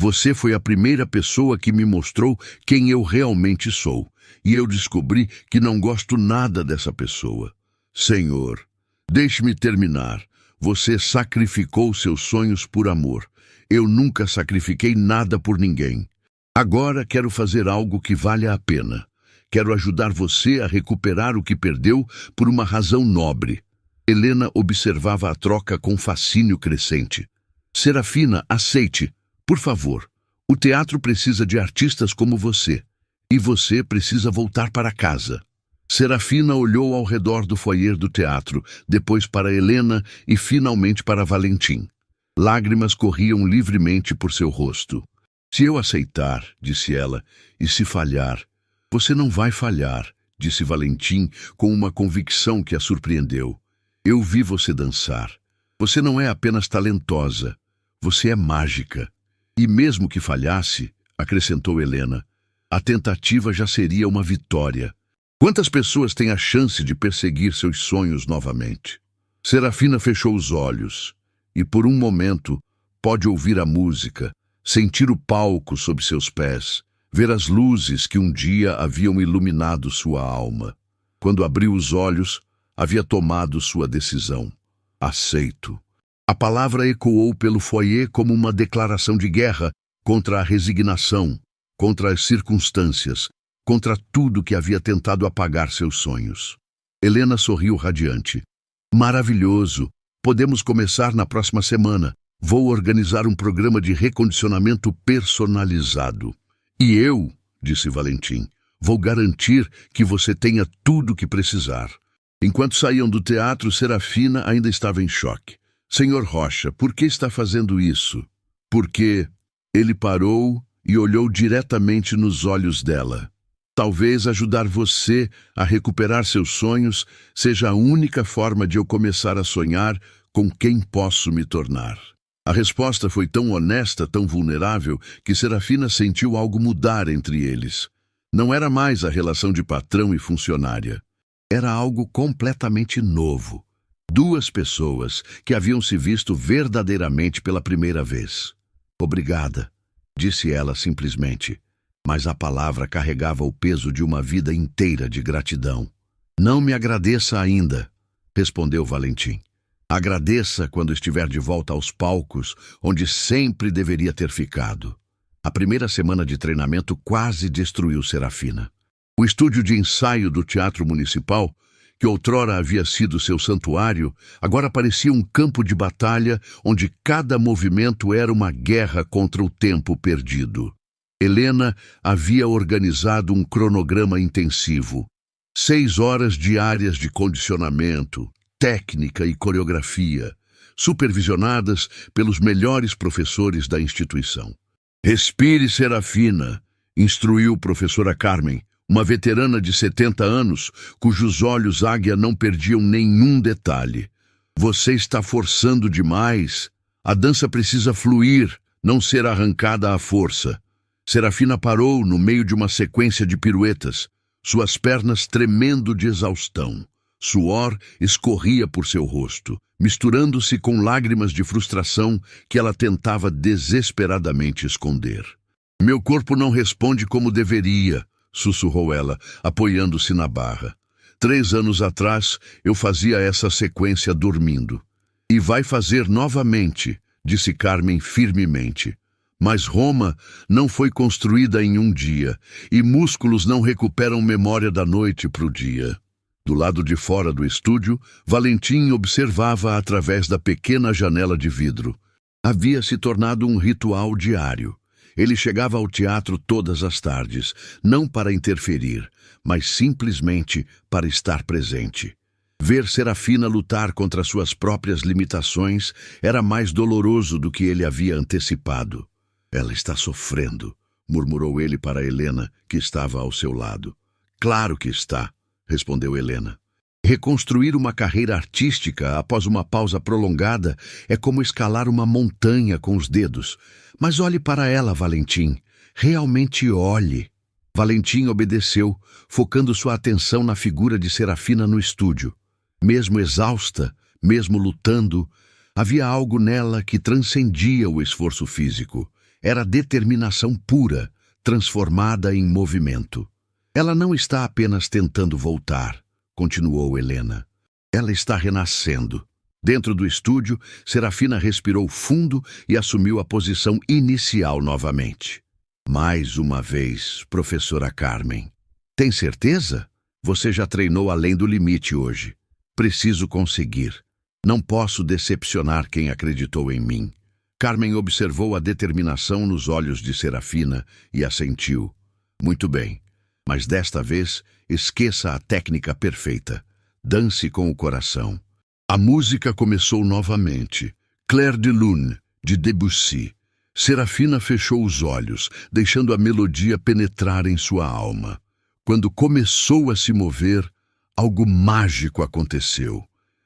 Você foi a primeira pessoa que me mostrou quem eu realmente sou. E eu descobri que não gosto nada dessa pessoa. Senhor, deixe-me terminar. Você sacrificou seus sonhos por amor. Eu nunca sacrifiquei nada por ninguém. Agora quero fazer algo que valha a pena. Quero ajudar você a recuperar o que perdeu por uma razão nobre. Helena observava a troca com fascínio crescente. Serafina, aceite, por favor. O teatro precisa de artistas como você. E você precisa voltar para casa. Serafina olhou ao redor do foyer do teatro, depois para Helena e finalmente para Valentim. Lágrimas corriam livremente por seu rosto. Se eu aceitar, disse ela, e se falhar... Você não vai falhar, disse Valentim com uma convicção que a surpreendeu. Eu vi você dançar. Você não é apenas talentosa, você é mágica. E mesmo que falhasse, acrescentou Helena, a tentativa já seria uma vitória. Quantas pessoas têm a chance de perseguir seus sonhos novamente? Serafina fechou os olhos e, por um momento, pôde ouvir a música, sentir o palco sob seus pés, ver as luzes que um dia haviam iluminado sua alma. Quando abriu os olhos, havia tomado sua decisão. Aceito. A palavra ecoou pelo foyer como uma declaração de guerra contra a resignação, contra as circunstâncias, contra tudo que havia tentado apagar seus sonhos. Helena sorriu radiante. Maravilhoso! Podemos começar na próxima semana. Vou organizar um programa de recondicionamento personalizado. E eu, disse Valentim, Vou garantir que você tenha tudo o que precisar. Enquanto saíam do teatro, Serafina ainda estava em choque. Senhor Rocha, por que está fazendo isso? Porque ele parou e olhou diretamente nos olhos dela. Talvez ajudar você a recuperar seus sonhos seja a única forma de eu começar a sonhar com quem posso me tornar. A resposta foi tão honesta, tão vulnerável, que Serafina sentiu algo mudar entre eles. Não era mais a relação de patrão e funcionária. Era algo completamente novo. Duas pessoas que haviam se visto verdadeiramente pela primeira vez. Obrigada, disse ela simplesmente, mas a palavra carregava o peso de uma vida inteira de gratidão. Não me agradeça ainda, respondeu Valentim. Agradeça quando estiver de volta aos palcos, onde sempre deveria ter ficado. A primeira semana de treinamento quase destruiu Serafina. O estúdio de ensaio do Teatro Municipal, que outrora havia sido seu santuário, agora parecia um campo de batalha onde cada movimento era uma guerra contra o tempo perdido. Helena havia organizado um cronograma intensivo. 6 horas diárias de condicionamento, técnica e coreografia, supervisionadas pelos melhores professores da instituição. Respire, Serafina, instruiu professora Carmen, uma veterana de 70 anos, cujos olhos águia não perdiam nenhum detalhe. Você está forçando demais. A dança precisa fluir, não ser arrancada à força. Serafina parou no meio de uma sequência de piruetas, suas pernas tremendo de exaustão. Suor escorria por seu rosto, misturando-se com lágrimas de frustração que ela tentava desesperadamente esconder. Meu corpo não responde como deveria, sussurrou ela, apoiando-se na barra. 3 anos atrás, eu fazia essa sequência dormindo. E vai fazer novamente, disse Carmen firmemente. Mas Roma não foi construída em um dia, e músculos não recuperam memória da noite para o dia. Do lado de fora do estúdio, Valentim observava através da pequena janela de vidro. Havia se tornado um ritual diário. Ele chegava ao teatro todas as tardes, não para interferir, mas simplesmente para estar presente. Ver Serafina lutar contra suas próprias limitações era mais doloroso do que ele havia antecipado. Ela está sofrendo, murmurou ele para Helena, que estava ao seu lado. Claro que está, respondeu Helena. Reconstruir uma carreira artística após uma pausa prolongada é como escalar uma montanha com os dedos. Mas olhe para ela, Valentim. Realmente olhe. Valentim obedeceu, focando sua atenção na figura de Serafina no estúdio. Mesmo exausta, mesmo lutando, havia algo nela que transcendia o esforço físico. Era determinação pura, transformada em movimento. Ela não está apenas tentando voltar, continuou Helena. Ela está renascendo. Dentro do estúdio, Serafina respirou fundo e assumiu a posição inicial novamente. Mais uma vez, professora Carmen. Tem certeza? Você já treinou além do limite hoje. Preciso conseguir. Não posso decepcionar quem acreditou em mim. Carmen observou a determinação nos olhos de Serafina e assentiu. Muito bem, mas desta vez esqueça a técnica perfeita. Dance com o coração. A música começou novamente. Clair de Lune, de Debussy. Serafina fechou os olhos, deixando a melodia penetrar em sua alma. Quando começou a se mover, algo mágico aconteceu.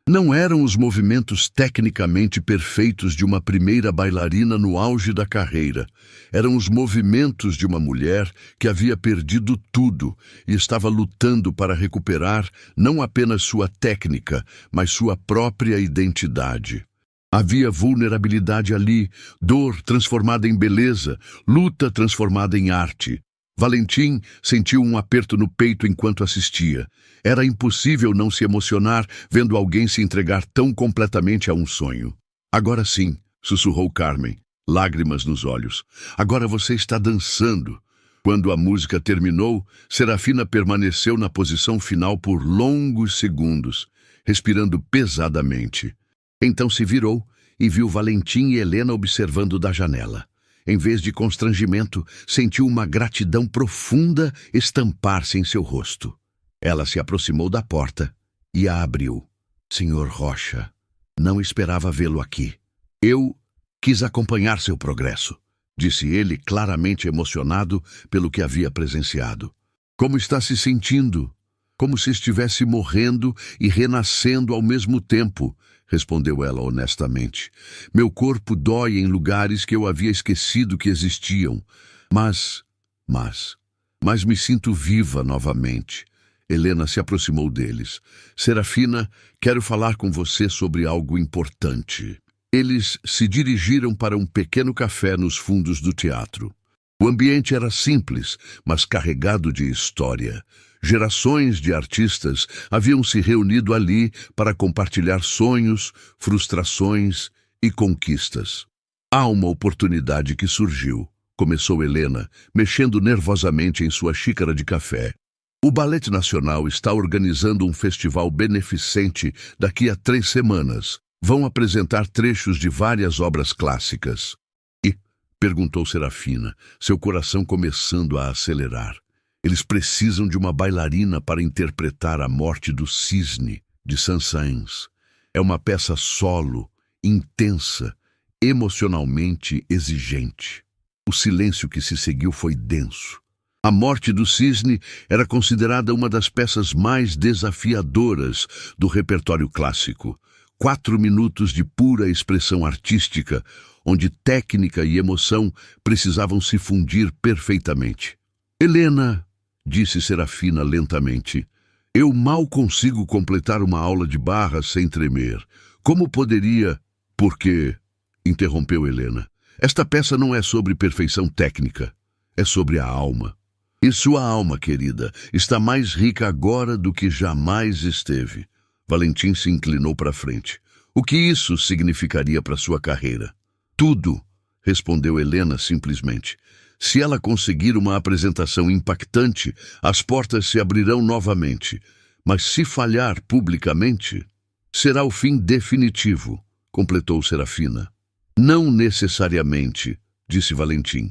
Não eram os movimentos tecnicamente perfeitos de uma primeira bailarina no auge da carreira. Eram os movimentos de uma mulher que havia perdido tudo e estava lutando para recuperar não apenas sua técnica, mas sua própria identidade. Havia vulnerabilidade ali, dor transformada em beleza, luta transformada em arte. Valentim sentiu um aperto no peito enquanto assistia. Era impossível não se emocionar vendo alguém se entregar tão completamente a um sonho. Agora sim, sussurrou Carmen, lágrimas nos olhos. Agora você está dançando. Quando a música terminou, Serafina permaneceu na posição final por longos segundos, respirando pesadamente. Então se virou e viu Valentim e Helena observando da janela. Em vez de constrangimento, sentiu uma gratidão profunda estampar-se em seu rosto. Ela se aproximou da porta e a abriu. Senhor Rocha, não esperava vê-lo aqui. Eu quis acompanhar seu progresso, disse ele, claramente emocionado pelo que havia presenciado. Como está se sentindo? Como se estivesse morrendo e renascendo ao mesmo tempo, respondeu ela honestamente. Meu corpo dói em lugares que eu havia esquecido que existiam, mas me sinto viva novamente. Helena se aproximou deles. Serafina, quero falar com você sobre algo importante. Eles se dirigiram para um pequeno café nos fundos do teatro. O ambiente era simples, mas carregado de história. Gerações de artistas haviam se reunido ali para compartilhar sonhos, frustrações e conquistas. Há uma oportunidade que surgiu, começou Helena, mexendo nervosamente em sua xícara de café. O Ballet Nacional está organizando um festival beneficente daqui a 3 semanas. Vão apresentar trechos de várias obras clássicas. E? Perguntou Serafina, seu coração começando a acelerar. Eles precisam de uma bailarina para interpretar A Morte do Cisne, de Saint-Saëns. É uma peça solo, intensa, emocionalmente exigente. O silêncio que se seguiu foi denso. A Morte do Cisne era considerada uma das peças mais desafiadoras do repertório clássico. 4 minutos de pura expressão artística, onde técnica e emoção precisavam se fundir perfeitamente. Helena, disse Serafina lentamente, eu mal consigo completar uma aula de barra sem tremer. Como poderia... Por quê? Interrompeu Helena. Esta peça não é sobre perfeição técnica, é sobre a alma. E sua alma, querida, está mais rica agora do que jamais esteve. Valentim se inclinou para frente. O que isso significaria para sua carreira? Tudo, respondeu Helena simplesmente. Se ela conseguir uma apresentação impactante, as portas se abrirão novamente. Mas se falhar publicamente, será o fim definitivo, completou Serafina. Não necessariamente, disse Valentim.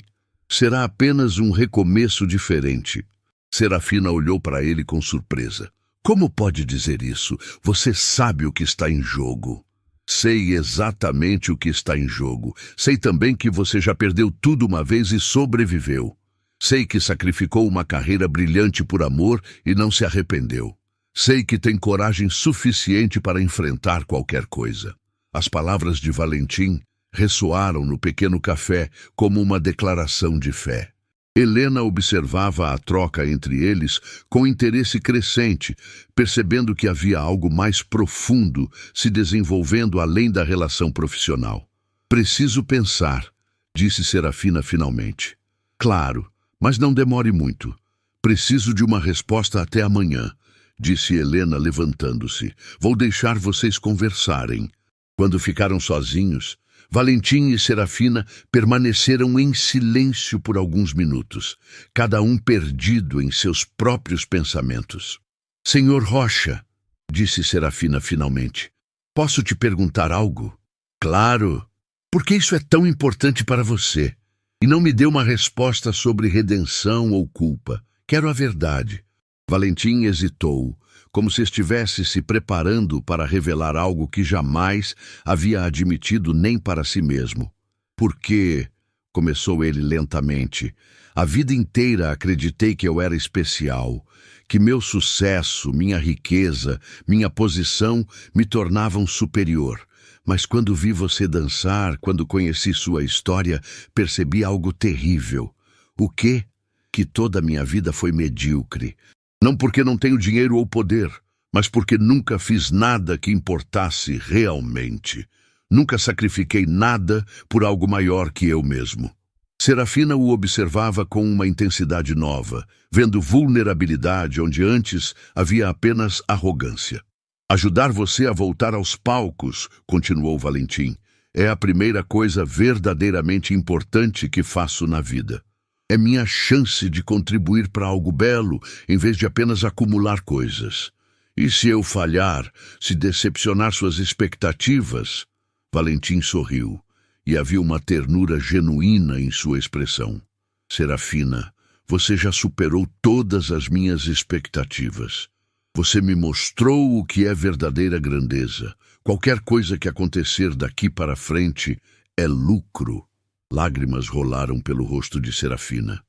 Será apenas um recomeço diferente. Serafina olhou para ele com surpresa. Como pode dizer isso? Você sabe o que está em jogo. Sei exatamente o que está em jogo. Sei também que você já perdeu tudo uma vez e sobreviveu. Sei que sacrificou uma carreira brilhante por amor e não se arrependeu. Sei que tem coragem suficiente para enfrentar qualquer coisa. As palavras de Valentim ressoaram no pequeno café como uma declaração de fé. Helena observava a troca entre eles com interesse crescente, percebendo que havia algo mais profundo se desenvolvendo além da relação profissional. Preciso pensar, disse Serafina finalmente. Claro, mas não demore muito. Preciso de uma resposta até amanhã, disse Helena levantando-se. Vou deixar vocês conversarem. Quando ficaram sozinhos, Valentim e Serafina permaneceram em silêncio por alguns minutos, cada um perdido em seus próprios pensamentos. Senhor Rocha, disse Serafina finalmente, posso te perguntar algo? Claro. Por que isso é tão importante para você? E não me dê uma resposta sobre redenção ou culpa. Quero a verdade. Valentim hesitou, como se estivesse se preparando para revelar algo que jamais havia admitido nem para si mesmo. Porque, começou ele lentamente, a vida inteira acreditei que eu era especial, que meu sucesso, minha riqueza, minha posição me tornavam superior. Mas quando vi você dançar, quando conheci sua história, percebi algo terrível. O quê? Que toda a minha vida foi medíocre. Não porque não tenho dinheiro ou poder, mas porque nunca fiz nada que importasse realmente. Nunca sacrifiquei nada por algo maior que eu mesmo. Serafina o observava com uma intensidade nova, vendo vulnerabilidade onde antes havia apenas arrogância. Ajudar você a voltar aos palcos, continuou Valentim, é a primeira coisa verdadeiramente importante que faço na vida. É minha chance de contribuir para algo belo, em vez de apenas acumular coisas. E se eu falhar, se decepcionar suas expectativas? Valentim sorriu. e havia uma ternura genuína em sua expressão. Serafina, você já superou todas as minhas expectativas. Você me mostrou o que é verdadeira grandeza. Qualquer coisa que acontecer daqui para frente é lucro. Lágrimas rolaram pelo rosto de Serafina.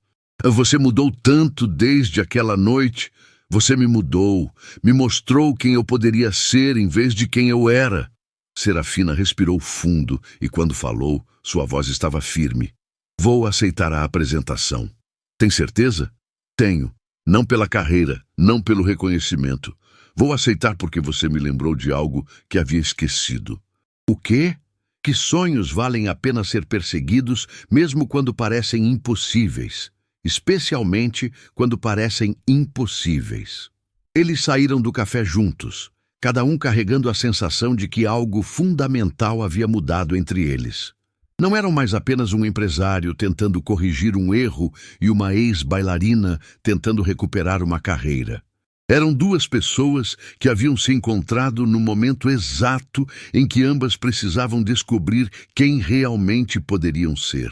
Você mudou tanto desde aquela noite. Você me mudou, me mostrou quem eu poderia ser em vez de quem eu era. Serafina respirou fundo e, quando falou, sua voz estava firme. Vou aceitar a apresentação. Tem certeza? Tenho. Não pela carreira, não pelo reconhecimento. Vou aceitar porque você me lembrou de algo que havia esquecido. O quê? Que sonhos valem a pena ser perseguidos mesmo quando parecem impossíveis. Especialmente quando parecem impossíveis. Eles saíram do café juntos, cada um carregando a sensação de que algo fundamental havia mudado entre eles. Não eram mais apenas um empresário tentando corrigir um erro e uma ex-bailarina tentando recuperar uma carreira. Eram duas pessoas que haviam se encontrado no momento exato em que ambas precisavam descobrir quem realmente poderiam ser.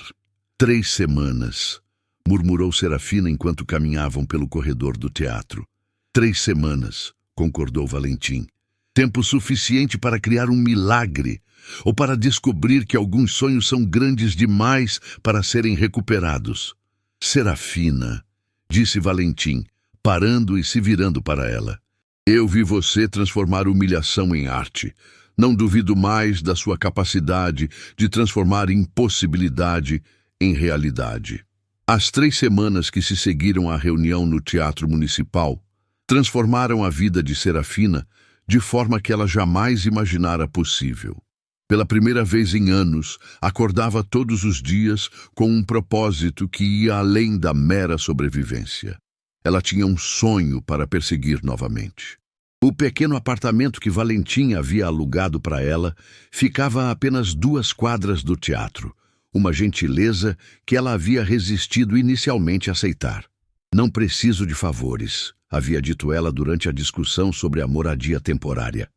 3 semanas, murmurou Serafina enquanto caminhavam pelo corredor do teatro. 3 semanas, concordou Valentim. Tempo suficiente para criar um milagre, ou para descobrir que alguns sonhos são grandes demais para serem recuperados. Serafina, disse Valentim, parando e se virando para ela. Eu vi você transformar humilhação em arte. Não duvido mais da sua capacidade de transformar impossibilidade em realidade. As 3 semanas que se seguiram à reunião no Teatro Municipal transformaram a vida de Serafina de forma que ela jamais imaginara possível. Pela primeira vez em anos, acordava todos os dias com um propósito que ia além da mera sobrevivência. Ela tinha um sonho para perseguir novamente. O pequeno apartamento que Valentim havia alugado para ela ficava a apenas 2 quadras do teatro, uma gentileza que ela havia resistido inicialmente a aceitar. Não preciso de favores, havia dito ela durante a discussão sobre a moradia temporária.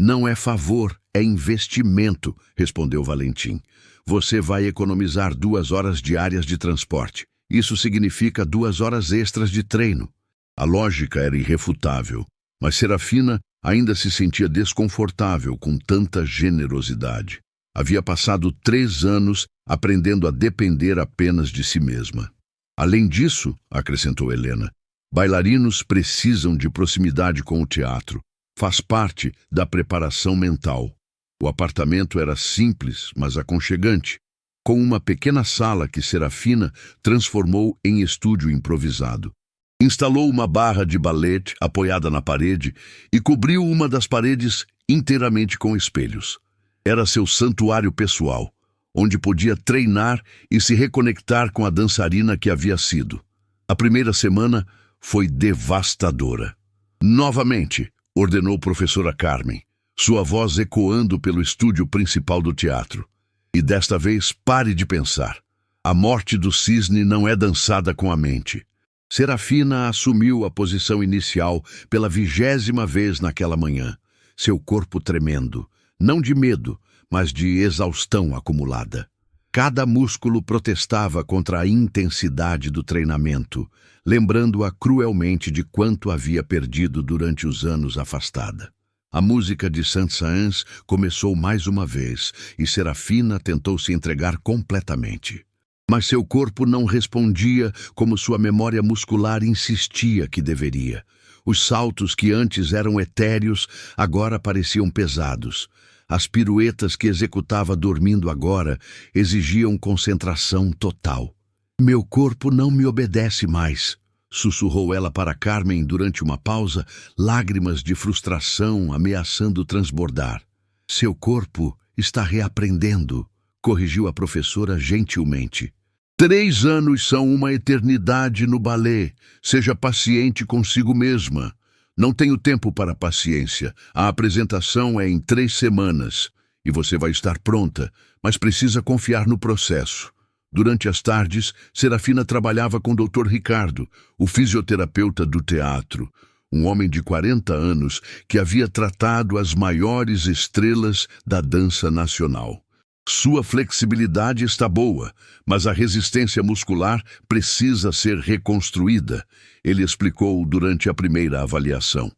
Não é favor, é investimento, respondeu Valentim. Você vai economizar 2 horas diárias de transporte. Isso significa 2 horas extras de treino. A lógica era irrefutável, mas Serafina ainda se sentia desconfortável com tanta generosidade. Havia passado 3 anos aprendendo a depender apenas de si mesma. Além disso, acrescentou Helena, bailarinos precisam de proximidade com o teatro. Faz parte da preparação mental. O apartamento era simples, mas aconchegante, com uma pequena sala que Serafina transformou em estúdio improvisado. Instalou uma barra de ballet apoiada na parede e cobriu uma das paredes inteiramente com espelhos. Era seu santuário pessoal, onde podia treinar e se reconectar com a dançarina que havia sido. A primeira semana foi devastadora. Novamente, ordenou professora Carmen, sua voz ecoando pelo estúdio principal do teatro. E desta vez pare de pensar. A morte do cisne não é dançada com a mente. Serafina assumiu a posição inicial pela 20ª vez naquela manhã, seu corpo tremendo, não de medo, mas de exaustão acumulada. Cada músculo protestava contra a intensidade do treinamento, lembrando-a cruelmente de quanto havia perdido durante os anos afastada. A música de Saint-Saëns começou mais uma vez e Serafina tentou se entregar completamente. Mas seu corpo não respondia como sua memória muscular insistia que deveria. Os saltos que antes eram etéreos agora pareciam pesados. As piruetas que executava dormindo agora exigiam concentração total. Meu corpo não me obedece mais, sussurrou ela para Carmen durante uma pausa, lágrimas de frustração ameaçando transbordar. Seu corpo está reaprendendo, corrigiu a professora gentilmente. 3 anos são uma eternidade no balé. Seja paciente consigo mesma. Não tenho tempo para paciência. A apresentação é em 3 semanas. E você vai estar pronta, mas precisa confiar no processo. Durante as tardes, Serafina trabalhava com o Dr. Ricardo, o fisioterapeuta do teatro, um homem de 40 anos que havia tratado as maiores estrelas da dança nacional. Sua flexibilidade está boa, mas a resistência muscular precisa ser reconstruída, ele explicou durante a primeira avaliação.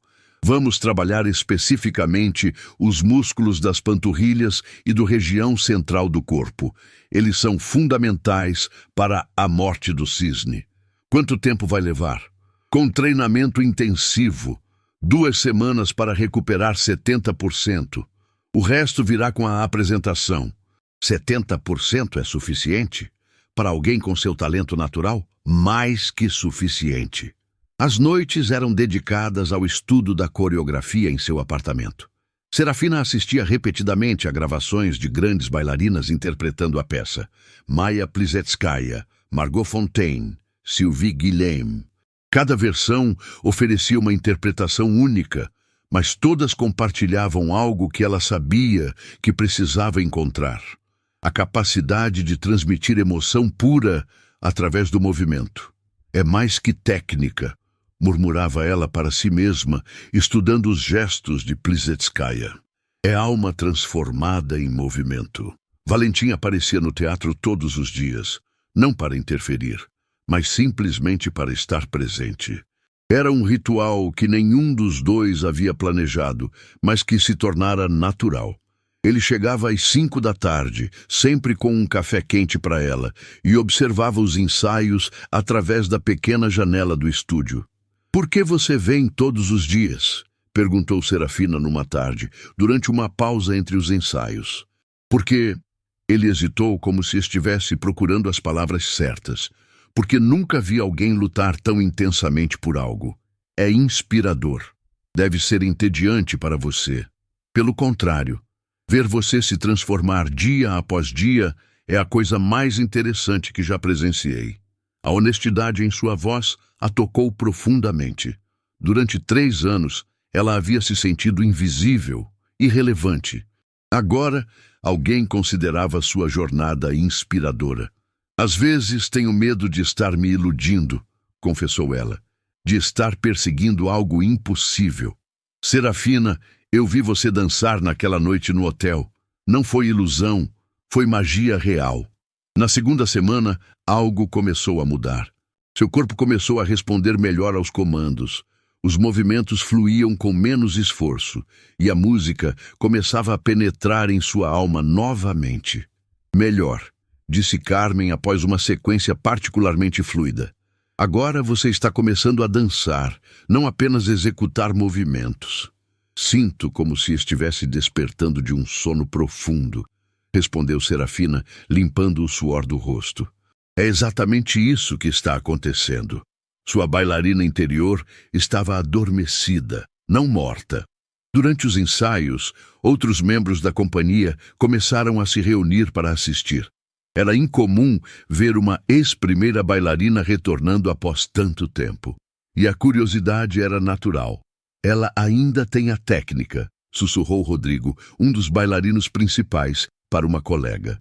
Vamos trabalhar especificamente os músculos das panturrilhas e da região central do corpo. Eles são fundamentais para a morte do cisne. Quanto tempo vai levar? Com treinamento intensivo, 2 semanas para recuperar 70%. O resto virá com a apresentação. 70% é suficiente? Para alguém com seu talento natural? Mais que suficiente. As noites eram dedicadas ao estudo da coreografia em seu apartamento. Serafina assistia repetidamente a gravações de grandes bailarinas interpretando a peça. Maya Plisetskaya, Margot Fonteyn, Sylvie Guillem. Cada versão oferecia uma interpretação única, mas todas compartilhavam algo que ela sabia que precisava encontrar. A capacidade de transmitir emoção pura através do movimento. É mais que técnica, murmurava ela para si mesma, estudando os gestos de Plisetskaya. É alma transformada em movimento. Valentim aparecia no teatro todos os dias, não para interferir, mas simplesmente para estar presente. Era um ritual que nenhum dos dois havia planejado, mas que se tornara natural. Ele chegava às 5 da tarde, sempre com um café quente para ela, e observava os ensaios através da pequena janela do estúdio. «Por que você vem todos os dias?» perguntou Serafina numa tarde, durante uma pausa entre os ensaios. «Porque...» Ele hesitou como se estivesse procurando as palavras certas. «Porque nunca vi alguém lutar tão intensamente por algo. É inspirador. Deve ser entediante para você. Pelo contrário, ver você se transformar dia após dia é a coisa mais interessante que já presenciei.» A honestidade em sua voz a tocou profundamente. Durante 3 anos, ela havia se sentido invisível, irrelevante. Agora, alguém considerava sua jornada inspiradora. «Às vezes tenho medo de estar me iludindo», confessou ela, «de estar perseguindo algo impossível. Serafina, eu vi você dançar naquela noite no hotel. Não foi ilusão, foi magia real.» Na segunda semana, algo começou a mudar. Seu corpo começou a responder melhor aos comandos. Os movimentos fluíam com menos esforço, e a música começava a penetrar em sua alma novamente. «Melhor», disse Carmen após uma sequência particularmente fluida. «Agora você está começando a dançar, não apenas executar movimentos.» «Sinto como se estivesse despertando de um sono profundo», respondeu Serafina, limpando o suor do rosto. «É exatamente isso que está acontecendo. Sua bailarina interior estava adormecida, não morta.» Durante os ensaios, outros membros da companhia começaram a se reunir para assistir. Era incomum ver uma ex-primeira bailarina retornando após tanto tempo. E a curiosidade era natural. «Ela ainda tem a técnica», sussurrou Rodrigo, um dos bailarinos principais, para uma colega.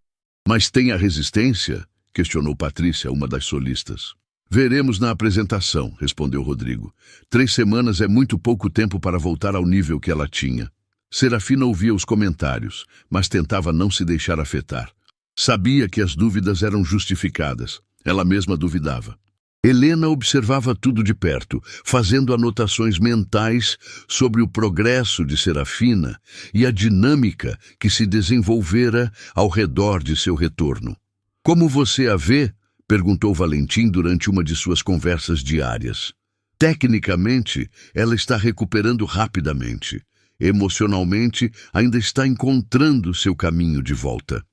«Mas tem a resistência?» questionou Patrícia, uma das solistas. «Veremos na apresentação», respondeu Rodrigo. 3 semanas é muito pouco tempo para voltar ao nível que ela tinha. Serafina ouvia os comentários, mas tentava não se deixar afetar. Sabia que as dúvidas eram justificadas. Ela mesma duvidava. Helena observava tudo de perto, fazendo anotações mentais sobre o progresso de Serafina e a dinâmica que se desenvolvera ao redor de seu retorno. «Como você a vê?» perguntou Valentim durante uma de suas conversas diárias. «Tecnicamente, ela está recuperando rapidamente. Emocionalmente, ainda está encontrando seu caminho de volta.»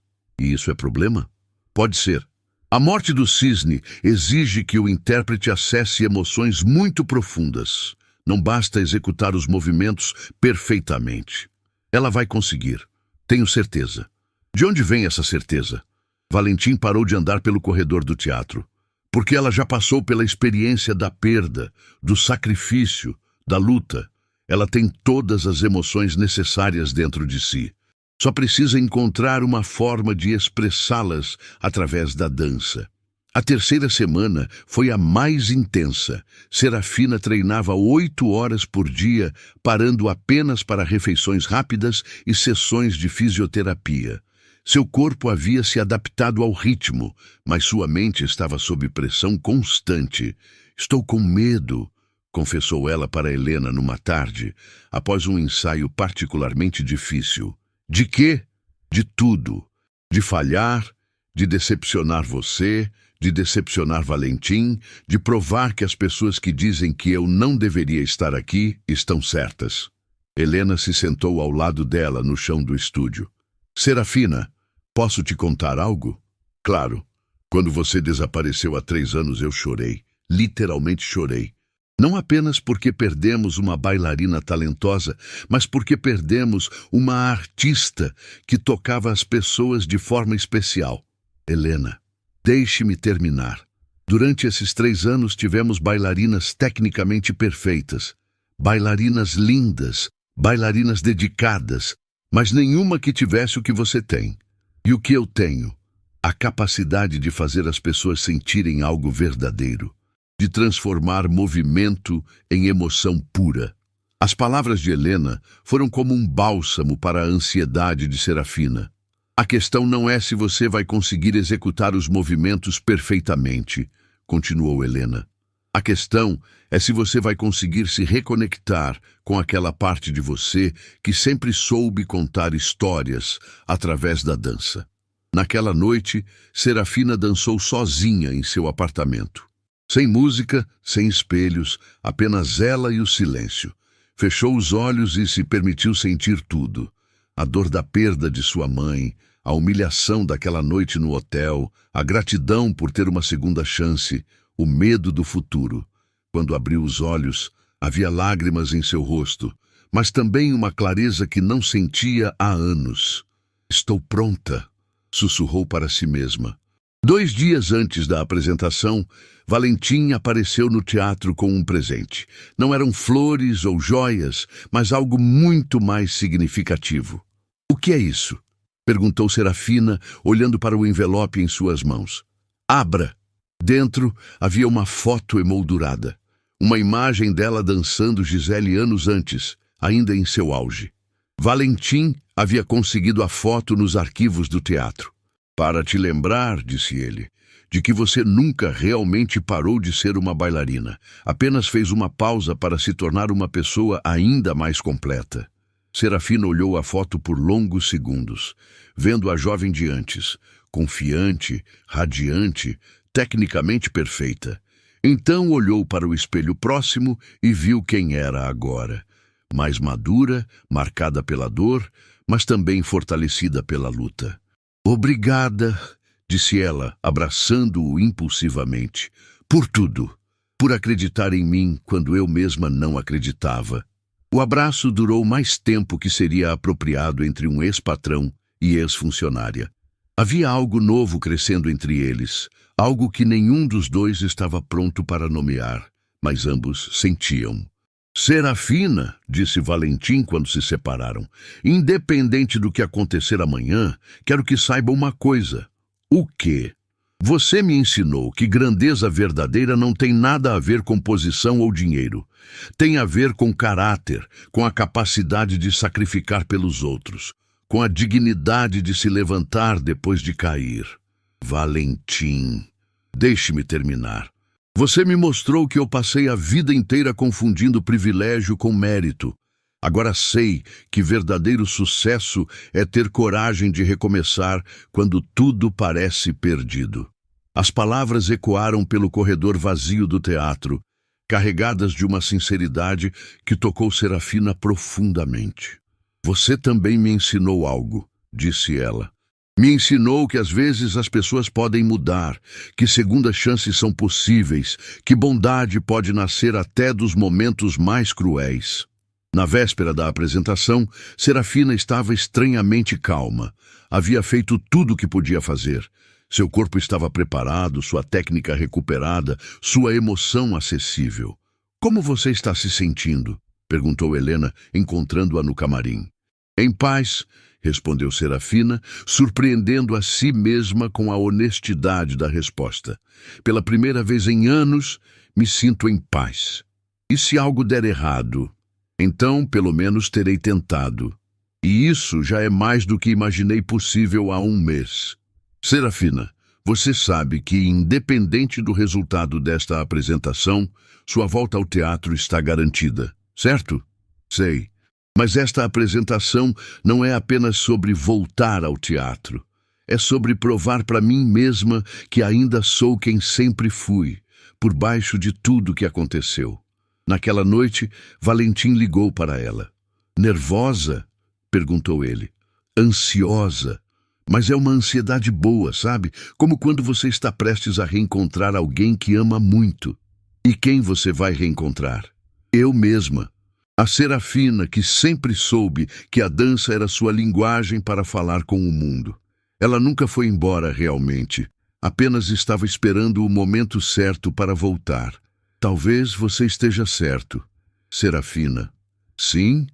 «E isso é problema?» «Pode ser. A morte do cisne exige que o intérprete acesse emoções muito profundas. Não basta executar os movimentos perfeitamente. Ela vai conseguir, tenho certeza.» «De onde vem essa certeza?» Valentim parou de andar pelo corredor do teatro. «Porque ela já passou pela experiência da perda, do sacrifício, da luta. Ela tem todas as emoções necessárias dentro de si. Só precisa encontrar uma forma de expressá-las através da dança.» A 3ª semana foi a mais intensa. Serafina treinava 8 horas por dia, parando apenas para refeições rápidas e sessões de fisioterapia. Seu corpo havia se adaptado ao ritmo, mas sua mente estava sob pressão constante. Estou com medo, confessou ela para Helena numa tarde, após um ensaio particularmente difícil. De quê? De tudo. De falhar, de decepcionar você, de decepcionar Valentim, de provar que as pessoas que dizem que eu não deveria estar aqui estão certas. Helena se sentou ao lado dela no chão do estúdio. Serafina, posso te contar algo? Claro. Quando você desapareceu há 3 anos eu chorei. Literalmente chorei. Não apenas porque perdemos uma bailarina talentosa, mas porque perdemos uma artista que tocava as pessoas de forma especial. Helena, deixe-me terminar. Durante esses 3 anos tivemos bailarinas tecnicamente perfeitas, bailarinas lindas, bailarinas dedicadas, mas nenhuma que tivesse o que você tem. E o que eu tenho? A capacidade de fazer as pessoas sentirem algo verdadeiro, de transformar movimento em emoção pura. As palavras de Helena foram como um bálsamo para a ansiedade de Serafina. A questão não é se você vai conseguir executar os movimentos perfeitamente, continuou Helena. A questão é se você vai conseguir se reconectar com aquela parte de você que sempre soube contar histórias através da dança. Naquela noite, Serafina dançou sozinha em seu apartamento. Sem música, sem espelhos, apenas ela e o silêncio. Fechou os olhos e se permitiu sentir tudo. A dor da perda de sua mãe, a humilhação daquela noite no hotel, a gratidão por ter uma segunda chance, o medo do futuro. Quando abriu os olhos, havia lágrimas em seu rosto, mas também uma clareza que não sentia há anos. Estou pronta, sussurrou para si mesma. 2 dias antes da apresentação, Valentim apareceu no teatro com um presente. Não eram flores ou joias, mas algo muito mais significativo. O que é isso? Perguntou Serafina, olhando para o envelope em suas mãos. Abra! Dentro havia uma foto emoldurada. Uma imagem dela dançando Gisele anos antes, ainda em seu auge. Valentim havia conseguido a foto nos arquivos do teatro. Para te lembrar, disse ele, de que você nunca realmente parou de ser uma bailarina. Apenas fez uma pausa para se tornar uma pessoa ainda mais completa. Serafina olhou a foto por longos segundos, vendo a jovem de antes, confiante, radiante, tecnicamente perfeita. Então olhou para o espelho próximo e viu quem era agora. Mais madura, marcada pela dor, mas também fortalecida pela luta. Obrigada, disse ela, abraçando-o impulsivamente. Por tudo. Por acreditar em mim quando eu mesma não acreditava. O abraço durou mais tempo que seria apropriado entre um ex-patrão e ex-funcionária. Havia algo novo crescendo entre eles, algo que nenhum dos dois estava pronto para nomear, mas ambos sentiam. Serafina, disse Valentim quando se separaram, independente do que acontecer amanhã, quero que saiba uma coisa. O quê? Você me ensinou que grandeza verdadeira não tem nada a ver com posição ou dinheiro. Tem a ver com caráter, com a capacidade de sacrificar pelos outros, com a dignidade de se levantar depois de cair. Valentim, deixe-me terminar. Você me mostrou que eu passei a vida inteira confundindo privilégio com mérito. Agora sei que verdadeiro sucesso é ter coragem de recomeçar quando tudo parece perdido. As palavras ecoaram pelo corredor vazio do teatro, carregadas de uma sinceridade que tocou Serafina profundamente. Você também me ensinou algo, disse ela. Me ensinou que às vezes as pessoas podem mudar, que segundas chances são possíveis, que bondade pode nascer até dos momentos mais cruéis. Na véspera da apresentação, Serafina estava estranhamente calma. Havia feito tudo o que podia fazer. Seu corpo estava preparado, sua técnica recuperada, sua emoção acessível. Como você está se sentindo? Perguntou Helena, encontrando-a no camarim. Em paz, respondeu Serafina, surpreendendo a si mesma com a honestidade da resposta. Pela primeira vez em anos, me sinto em paz. E se algo der errado? Então, pelo menos terei tentado. E isso já é mais do que imaginei possível há um mês. Serafina, você sabe que, independente do resultado desta apresentação, sua volta ao teatro está garantida, certo? Sei. Mas esta apresentação não é apenas sobre voltar ao teatro. É sobre provar para mim mesma que ainda sou quem sempre fui, por baixo de tudo que aconteceu. Naquela noite, Valentim ligou para ela. Nervosa? Perguntou ele. Ansiosa? Mas é uma ansiedade boa, sabe? Como quando você está prestes a reencontrar alguém que ama muito. E quem você vai reencontrar? Eu mesma. A Serafina, que sempre soube que a dança era sua linguagem para falar com o mundo. Ela nunca foi embora realmente. Apenas estava esperando o momento certo para voltar. Talvez você esteja certo, Serafina. Sim?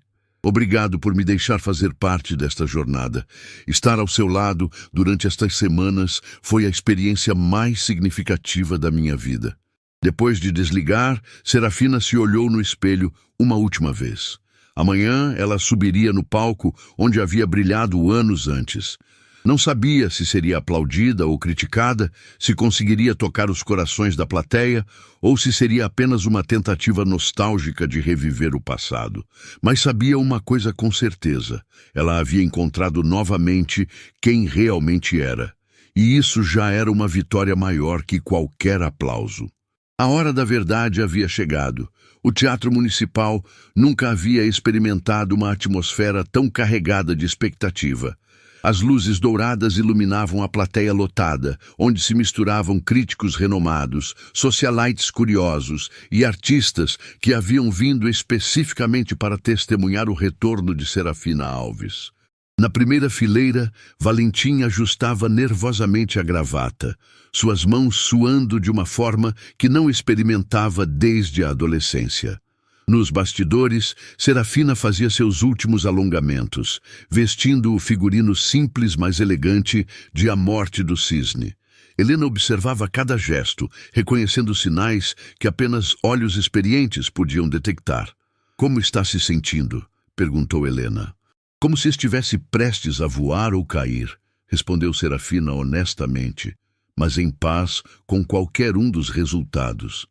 Obrigado por me deixar fazer parte desta jornada. Estar ao seu lado durante estas semanas foi a experiência mais significativa da minha vida. Depois de desligar, Serafina se olhou no espelho uma última vez. Amanhã ela subiria no palco onde havia brilhado anos antes. Não sabia se seria aplaudida ou criticada, se conseguiria tocar os corações da plateia ou se seria apenas uma tentativa nostálgica de reviver o passado. Mas sabia uma coisa com certeza: ela havia encontrado novamente quem realmente era. E isso já era uma vitória maior que qualquer aplauso. A hora da verdade havia chegado. O Teatro Municipal nunca havia experimentado uma atmosfera tão carregada de expectativa. As luzes douradas iluminavam a plateia lotada, onde se misturavam críticos renomados, socialites curiosos e artistas que haviam vindo especificamente para testemunhar o retorno de Serafina Alves. Na primeira fileira, Valentim ajustava nervosamente a gravata, suas mãos suando de uma forma que não experimentava desde a adolescência. Nos bastidores, Serafina fazia seus últimos alongamentos, vestindo o figurino simples, mas elegante, de A Morte do Cisne. Helena observava cada gesto, reconhecendo sinais que apenas olhos experientes podiam detectar. "Como está se sentindo?" perguntou Helena. "Como se estivesse prestes a voar ou cair", respondeu Serafina honestamente, mas em paz com qualquer um dos resultados.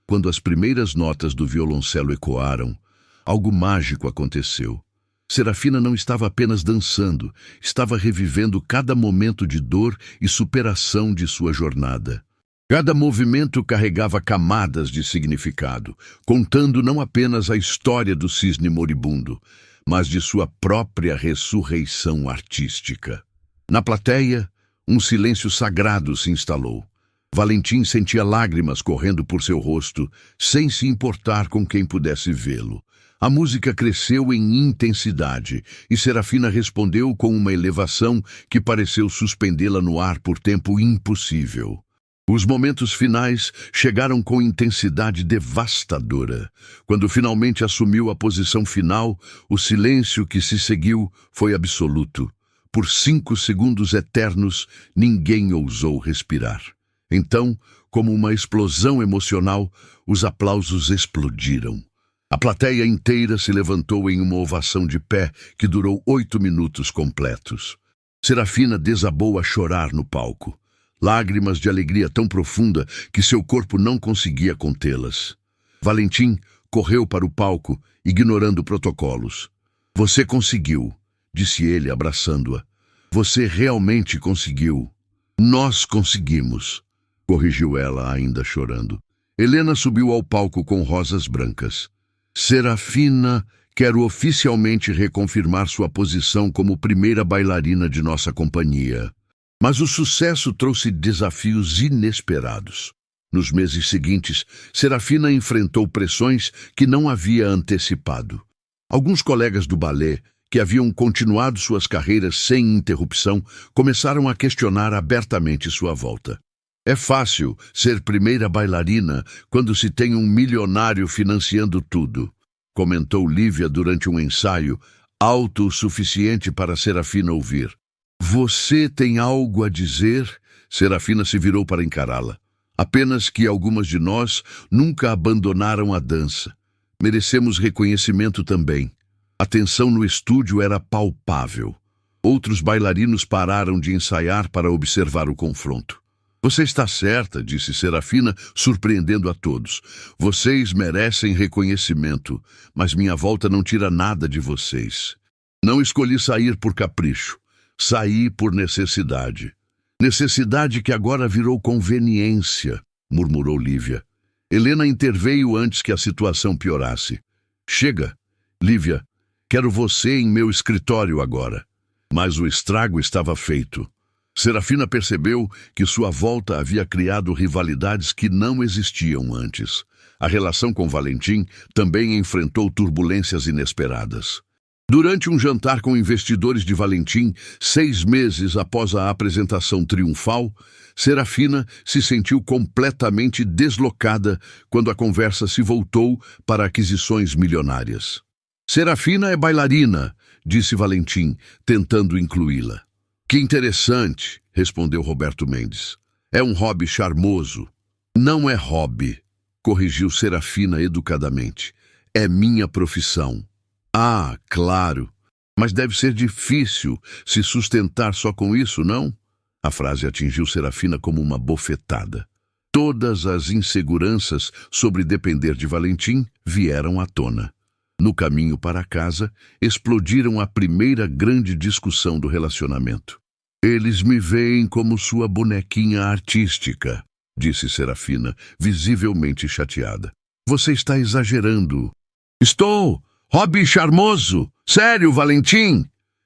Quando as primeiras notas do violoncelo ecoaram, algo mágico aconteceu. Serafina não estava apenas dançando, estava revivendo cada momento de dor e superação de sua jornada. Cada movimento carregava camadas de significado, contando não apenas a história do cisne moribundo, mas de sua própria ressurreição artística. Na plateia, um silêncio sagrado se instalou. Valentim sentia lágrimas correndo por seu rosto, sem se importar com quem pudesse vê-lo. A música cresceu em intensidade, e Serafina respondeu com uma elevação que pareceu suspendê-la no ar por tempo impossível. Os momentos finais chegaram com intensidade devastadora. Quando finalmente assumiu a posição final, o silêncio que se seguiu foi absoluto. Por 5 segundos eternos, ninguém ousou respirar. Então, como uma explosão emocional, os aplausos explodiram. A plateia inteira se levantou em uma ovação de pé que durou 8 minutos completos. Serafina desabou a chorar no palco. Lágrimas de alegria tão profunda que seu corpo não conseguia contê-las. Valentim correu para o palco, ignorando protocolos. "Você conseguiu", disse ele, abraçando-a. "Você realmente conseguiu." "Nós conseguimos", corrigiu ela, ainda chorando. Helena subiu ao palco com rosas brancas. "Serafina, quero oficialmente reconfirmar sua posição como primeira bailarina de nossa companhia." Mas o sucesso trouxe desafios inesperados. Nos meses seguintes, Serafina enfrentou pressões que não havia antecipado. Alguns colegas do balé, que haviam continuado suas carreiras sem interrupção, começaram a questionar abertamente sua volta. "É fácil ser primeira bailarina quando se tem um milionário financiando tudo", comentou Lívia durante um ensaio, alto o suficiente para Serafina ouvir. "Você tem algo a dizer?" Serafina se virou para encará-la. "Apenas que algumas de nós nunca abandonaram a dança. Merecemos reconhecimento também." A tensão no estúdio era palpável. Outros bailarinos pararam de ensaiar para observar o confronto. Você está certa, disse Serafina, surpreendendo a todos. Vocês merecem reconhecimento, mas minha volta não tira nada de vocês. Não escolhi sair por capricho. Saí por necessidade. Necessidade que agora virou conveniência, murmurou Lívia. Helena interveio antes que a situação piorasse. Chega, Lívia, quero você em meu escritório agora. Mas o estrago estava feito. Serafina percebeu que sua volta havia criado rivalidades que não existiam antes. A relação com Valentim também enfrentou turbulências inesperadas. Durante um jantar com investidores de Valentim, 6 meses após a apresentação triunfal, Serafina se sentiu completamente deslocada quando a conversa se voltou para aquisições milionárias. Serafina é bailarina, disse Valentim, tentando incluí-la. Que interessante, respondeu Roberto Mendes. É um hobby charmoso. Não é hobby, corrigiu Serafina educadamente. É minha profissão. Ah, claro. Mas deve ser difícil se sustentar só com isso, não? A frase atingiu Serafina como uma bofetada. Todas as inseguranças sobre depender de Valentim vieram à tona. No caminho para casa, explodiram a primeira grande discussão do relacionamento. Eles me veem como sua bonequinha artística, disse Serafina, visivelmente chateada. Você está exagerando. Estou! Hobby charmoso! Sério, Valentim!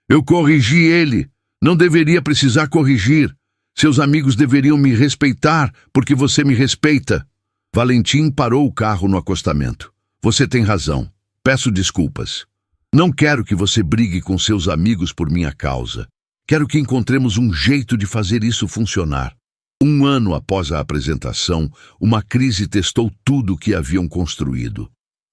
Eu corrigi ele. Não deveria precisar corrigir. Seus amigos deveriam me respeitar, porque você me respeita. Valentim parou o carro no acostamento. Você tem razão. Peço desculpas. Não quero que você brigue com seus amigos por minha causa. Quero que encontremos um jeito de fazer isso funcionar. 1 ano após a apresentação, uma crise testou tudo o que haviam construído.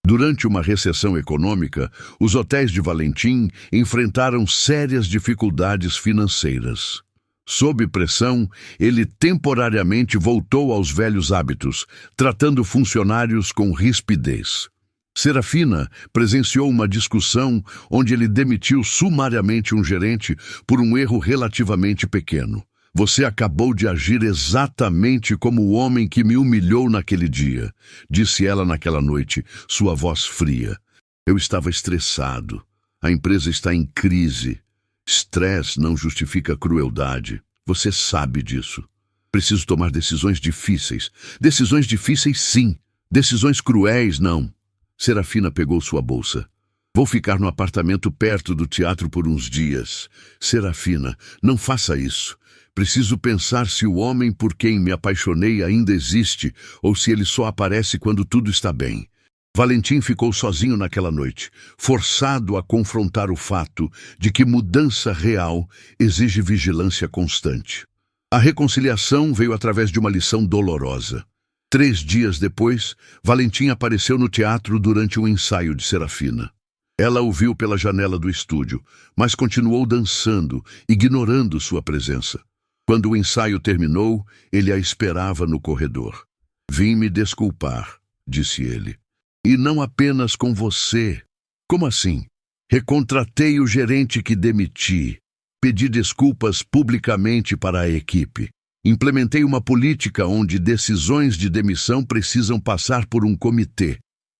Durante uma recessão econômica, os hotéis de Valentim enfrentaram sérias dificuldades financeiras. Sob pressão, ele temporariamente voltou aos velhos hábitos, tratando funcionários com rispidez. Serafina presenciou uma discussão onde ele demitiu sumariamente um gerente por um erro relativamente pequeno. Você acabou de agir exatamente como o homem que me humilhou naquele dia, disse ela naquela noite, sua voz fria. Eu estava estressado. A empresa está em crise. Estresse não justifica crueldade. Você sabe disso. Preciso tomar decisões difíceis. Decisões difíceis, sim. Decisões cruéis, não. Serafina pegou sua bolsa. Vou ficar no apartamento perto do teatro por uns dias. Serafina, não faça isso. Preciso pensar se o homem por quem me apaixonei ainda existe ou se ele só aparece quando tudo está bem. Valentim ficou sozinho naquela noite, forçado a confrontar o fato de que mudança real exige vigilância constante. A reconciliação veio através de uma lição dolorosa. 3 dias depois, Valentim apareceu no teatro durante um ensaio de Serafina. Ela o viu pela janela do estúdio, mas continuou dançando, ignorando sua presença. Quando o ensaio terminou, ele a esperava no corredor. Vim me desculpar, disse ele. E não apenas com você. Como assim? Recontratei o gerente que demiti. Pedi desculpas publicamente para a equipe. Implementei uma política onde decisões de demissão precisam passar por um comitê.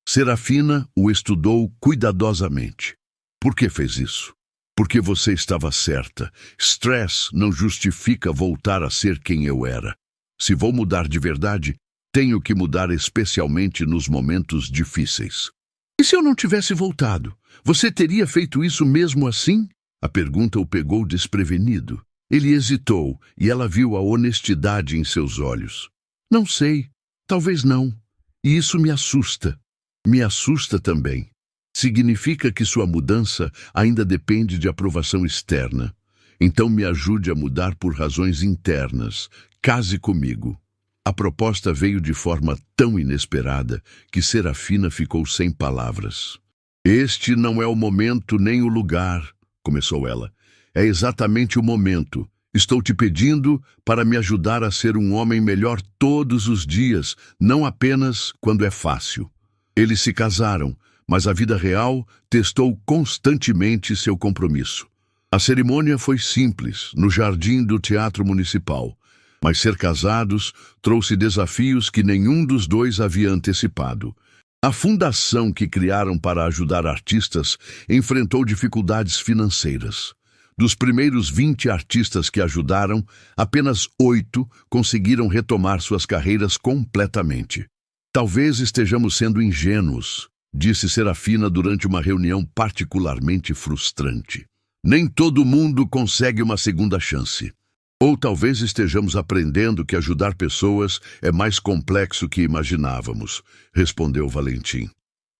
Serafina o estudou cuidadosamente. Por que fez isso? Porque você estava certa. Stress não justifica voltar a ser quem eu era. Se vou mudar de verdade, tenho que mudar especialmente nos momentos difíceis. E se eu não tivesse voltado? Você teria feito isso mesmo assim? A pergunta o pegou desprevenido. Ele hesitou e ela viu a honestidade em seus olhos. Não sei. Talvez não. E isso me assusta. Me assusta também. Significa que sua mudança ainda depende de aprovação externa. Então me ajude a mudar por razões internas. Case comigo. A proposta veio de forma tão inesperada que Serafina ficou sem palavras. Este não é o momento nem o lugar, começou ela. É exatamente o momento. Estou te pedindo para me ajudar a ser um homem melhor todos os dias, não apenas quando é fácil. Eles se casaram, mas a vida real testou constantemente seu compromisso. A cerimônia foi simples, no jardim do Teatro Municipal, mas ser casados trouxe desafios que nenhum dos dois havia antecipado. A fundação que criaram para ajudar artistas enfrentou dificuldades financeiras. Dos primeiros 20 artistas que ajudaram, apenas 8 conseguiram retomar suas carreiras completamente. Talvez estejamos sendo ingênuos, disse Serafina durante uma reunião particularmente frustrante. Nem todo mundo consegue uma segunda chance. Ou talvez estejamos aprendendo que ajudar pessoas é mais complexo que imaginávamos, respondeu Valentim.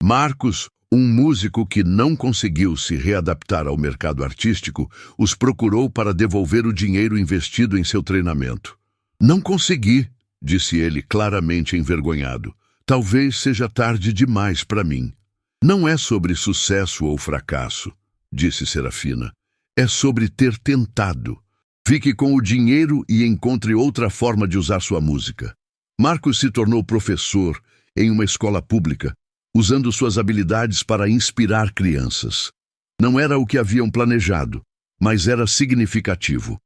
Marcos, um músico que não conseguiu se readaptar ao mercado artístico, os procurou para devolver o dinheiro investido em seu treinamento. Não consegui, disse ele claramente envergonhado. Talvez seja tarde demais para mim. Não é sobre sucesso ou fracasso, disse Serafina. É sobre ter tentado. Fique com o dinheiro e encontre outra forma de usar sua música. Marcos se tornou professor em uma escola pública, usando suas habilidades para inspirar crianças. Não era o que haviam planejado, mas era significativo.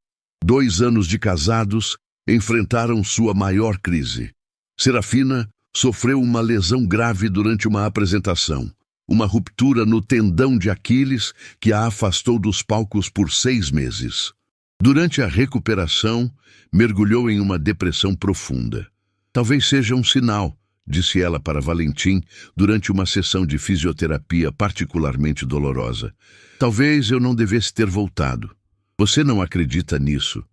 2 anos de casados enfrentaram sua maior crise. Serafina sofreu uma lesão grave durante uma apresentação, uma ruptura no tendão de Aquiles que a afastou dos palcos por 6 meses. Durante a recuperação, mergulhou em uma depressão profunda. Talvez seja um sinal, disse ela para Valentim durante uma sessão de fisioterapia particularmente dolorosa. Talvez eu não devesse ter voltado. Você não acredita nisso?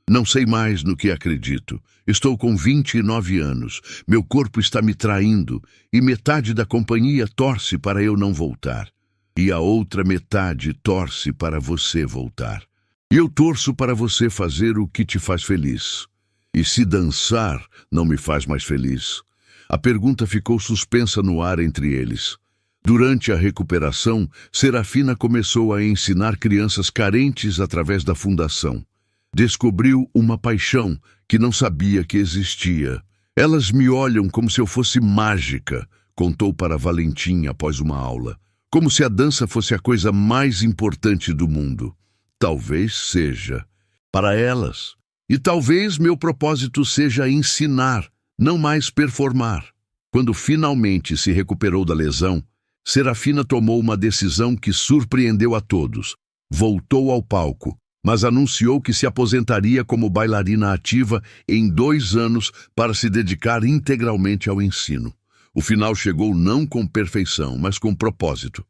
Não sei mais no que acredito. Estou com 29 anos. Meu corpo está me traindo e metade da companhia torce para eu não voltar. E a outra metade torce para você voltar. E eu torço para você fazer o que te faz feliz. E se dançar não me faz mais feliz? A pergunta ficou suspensa no ar entre eles. Durante a recuperação, Serafina começou a ensinar crianças carentes através da fundação. Descobriu uma paixão que não sabia que existia. Elas me olham como se eu fosse mágica, contou para Valentim após uma aula. Como se a dança fosse a coisa mais importante do mundo. Talvez seja, para elas. E talvez meu propósito seja ensinar, não mais performar. Quando finalmente se recuperou da lesão, Serafina tomou uma decisão que surpreendeu a todos. Voltou ao palco, mas anunciou que se aposentaria como bailarina ativa em 2 anos para se dedicar integralmente ao ensino. O final chegou não com perfeição, mas com propósito.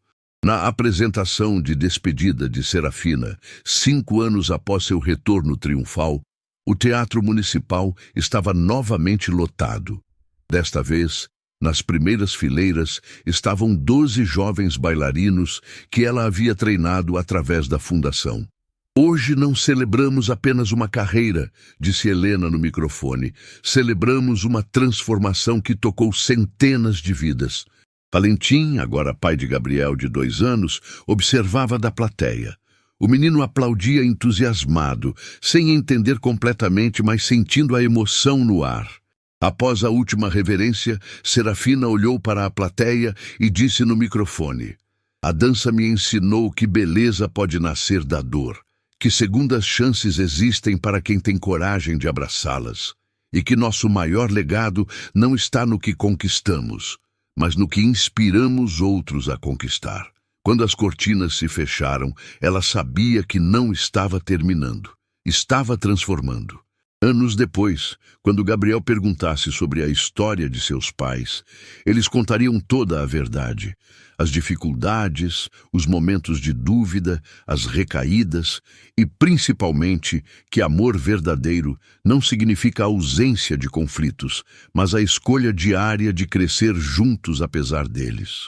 Na apresentação de despedida de Serafina, 5 anos após seu retorno triunfal, o Teatro Municipal estava novamente lotado. Desta vez, nas primeiras fileiras, estavam 12 jovens bailarinos que ela havia treinado através da fundação. Hoje não celebramos apenas uma carreira, disse Helena no microfone. Celebramos uma transformação que tocou centenas de vidas. Valentim, agora pai de Gabriel de 2 anos, observava da plateia. O menino aplaudia entusiasmado, sem entender completamente, mas sentindo a emoção no ar. Após a última reverência, Serafina olhou para a plateia e disse no microfone: "A dança me ensinou que beleza pode nascer da dor, que segundas chances existem para quem tem coragem de abraçá-las, e que nosso maior legado não está no que conquistamos, mas no que inspiramos outros a conquistar." Quando as cortinas se fecharam, ela sabia que não estava terminando, estava transformando. Anos depois, quando Gabriel perguntasse sobre a história de seus pais, eles contariam toda a verdade. As dificuldades, os momentos de dúvida, as recaídas e, principalmente, que amor verdadeiro não significa a ausência de conflitos, mas a escolha diária de crescer juntos apesar deles.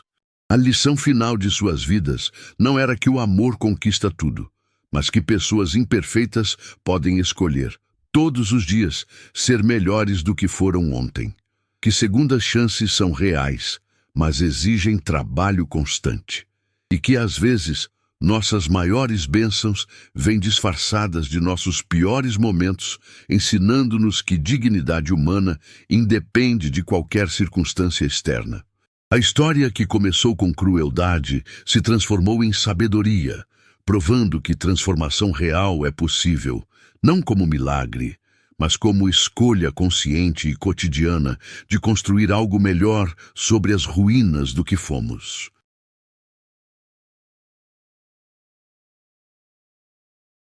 A lição final de suas vidas não era que o amor conquista tudo, mas que pessoas imperfeitas podem escolher, todos os dias, ser melhores do que foram ontem. Que segundas chances são reais, mas exigem trabalho constante. E que, às vezes, nossas maiores bênçãos vêm disfarçadas de nossos piores momentos, ensinando-nos que dignidade humana independe de qualquer circunstância externa. A história que começou com crueldade se transformou em sabedoria, provando que transformação real é possível, não como milagre, mas como escolha consciente e cotidiana de construir algo melhor sobre as ruínas do que fomos.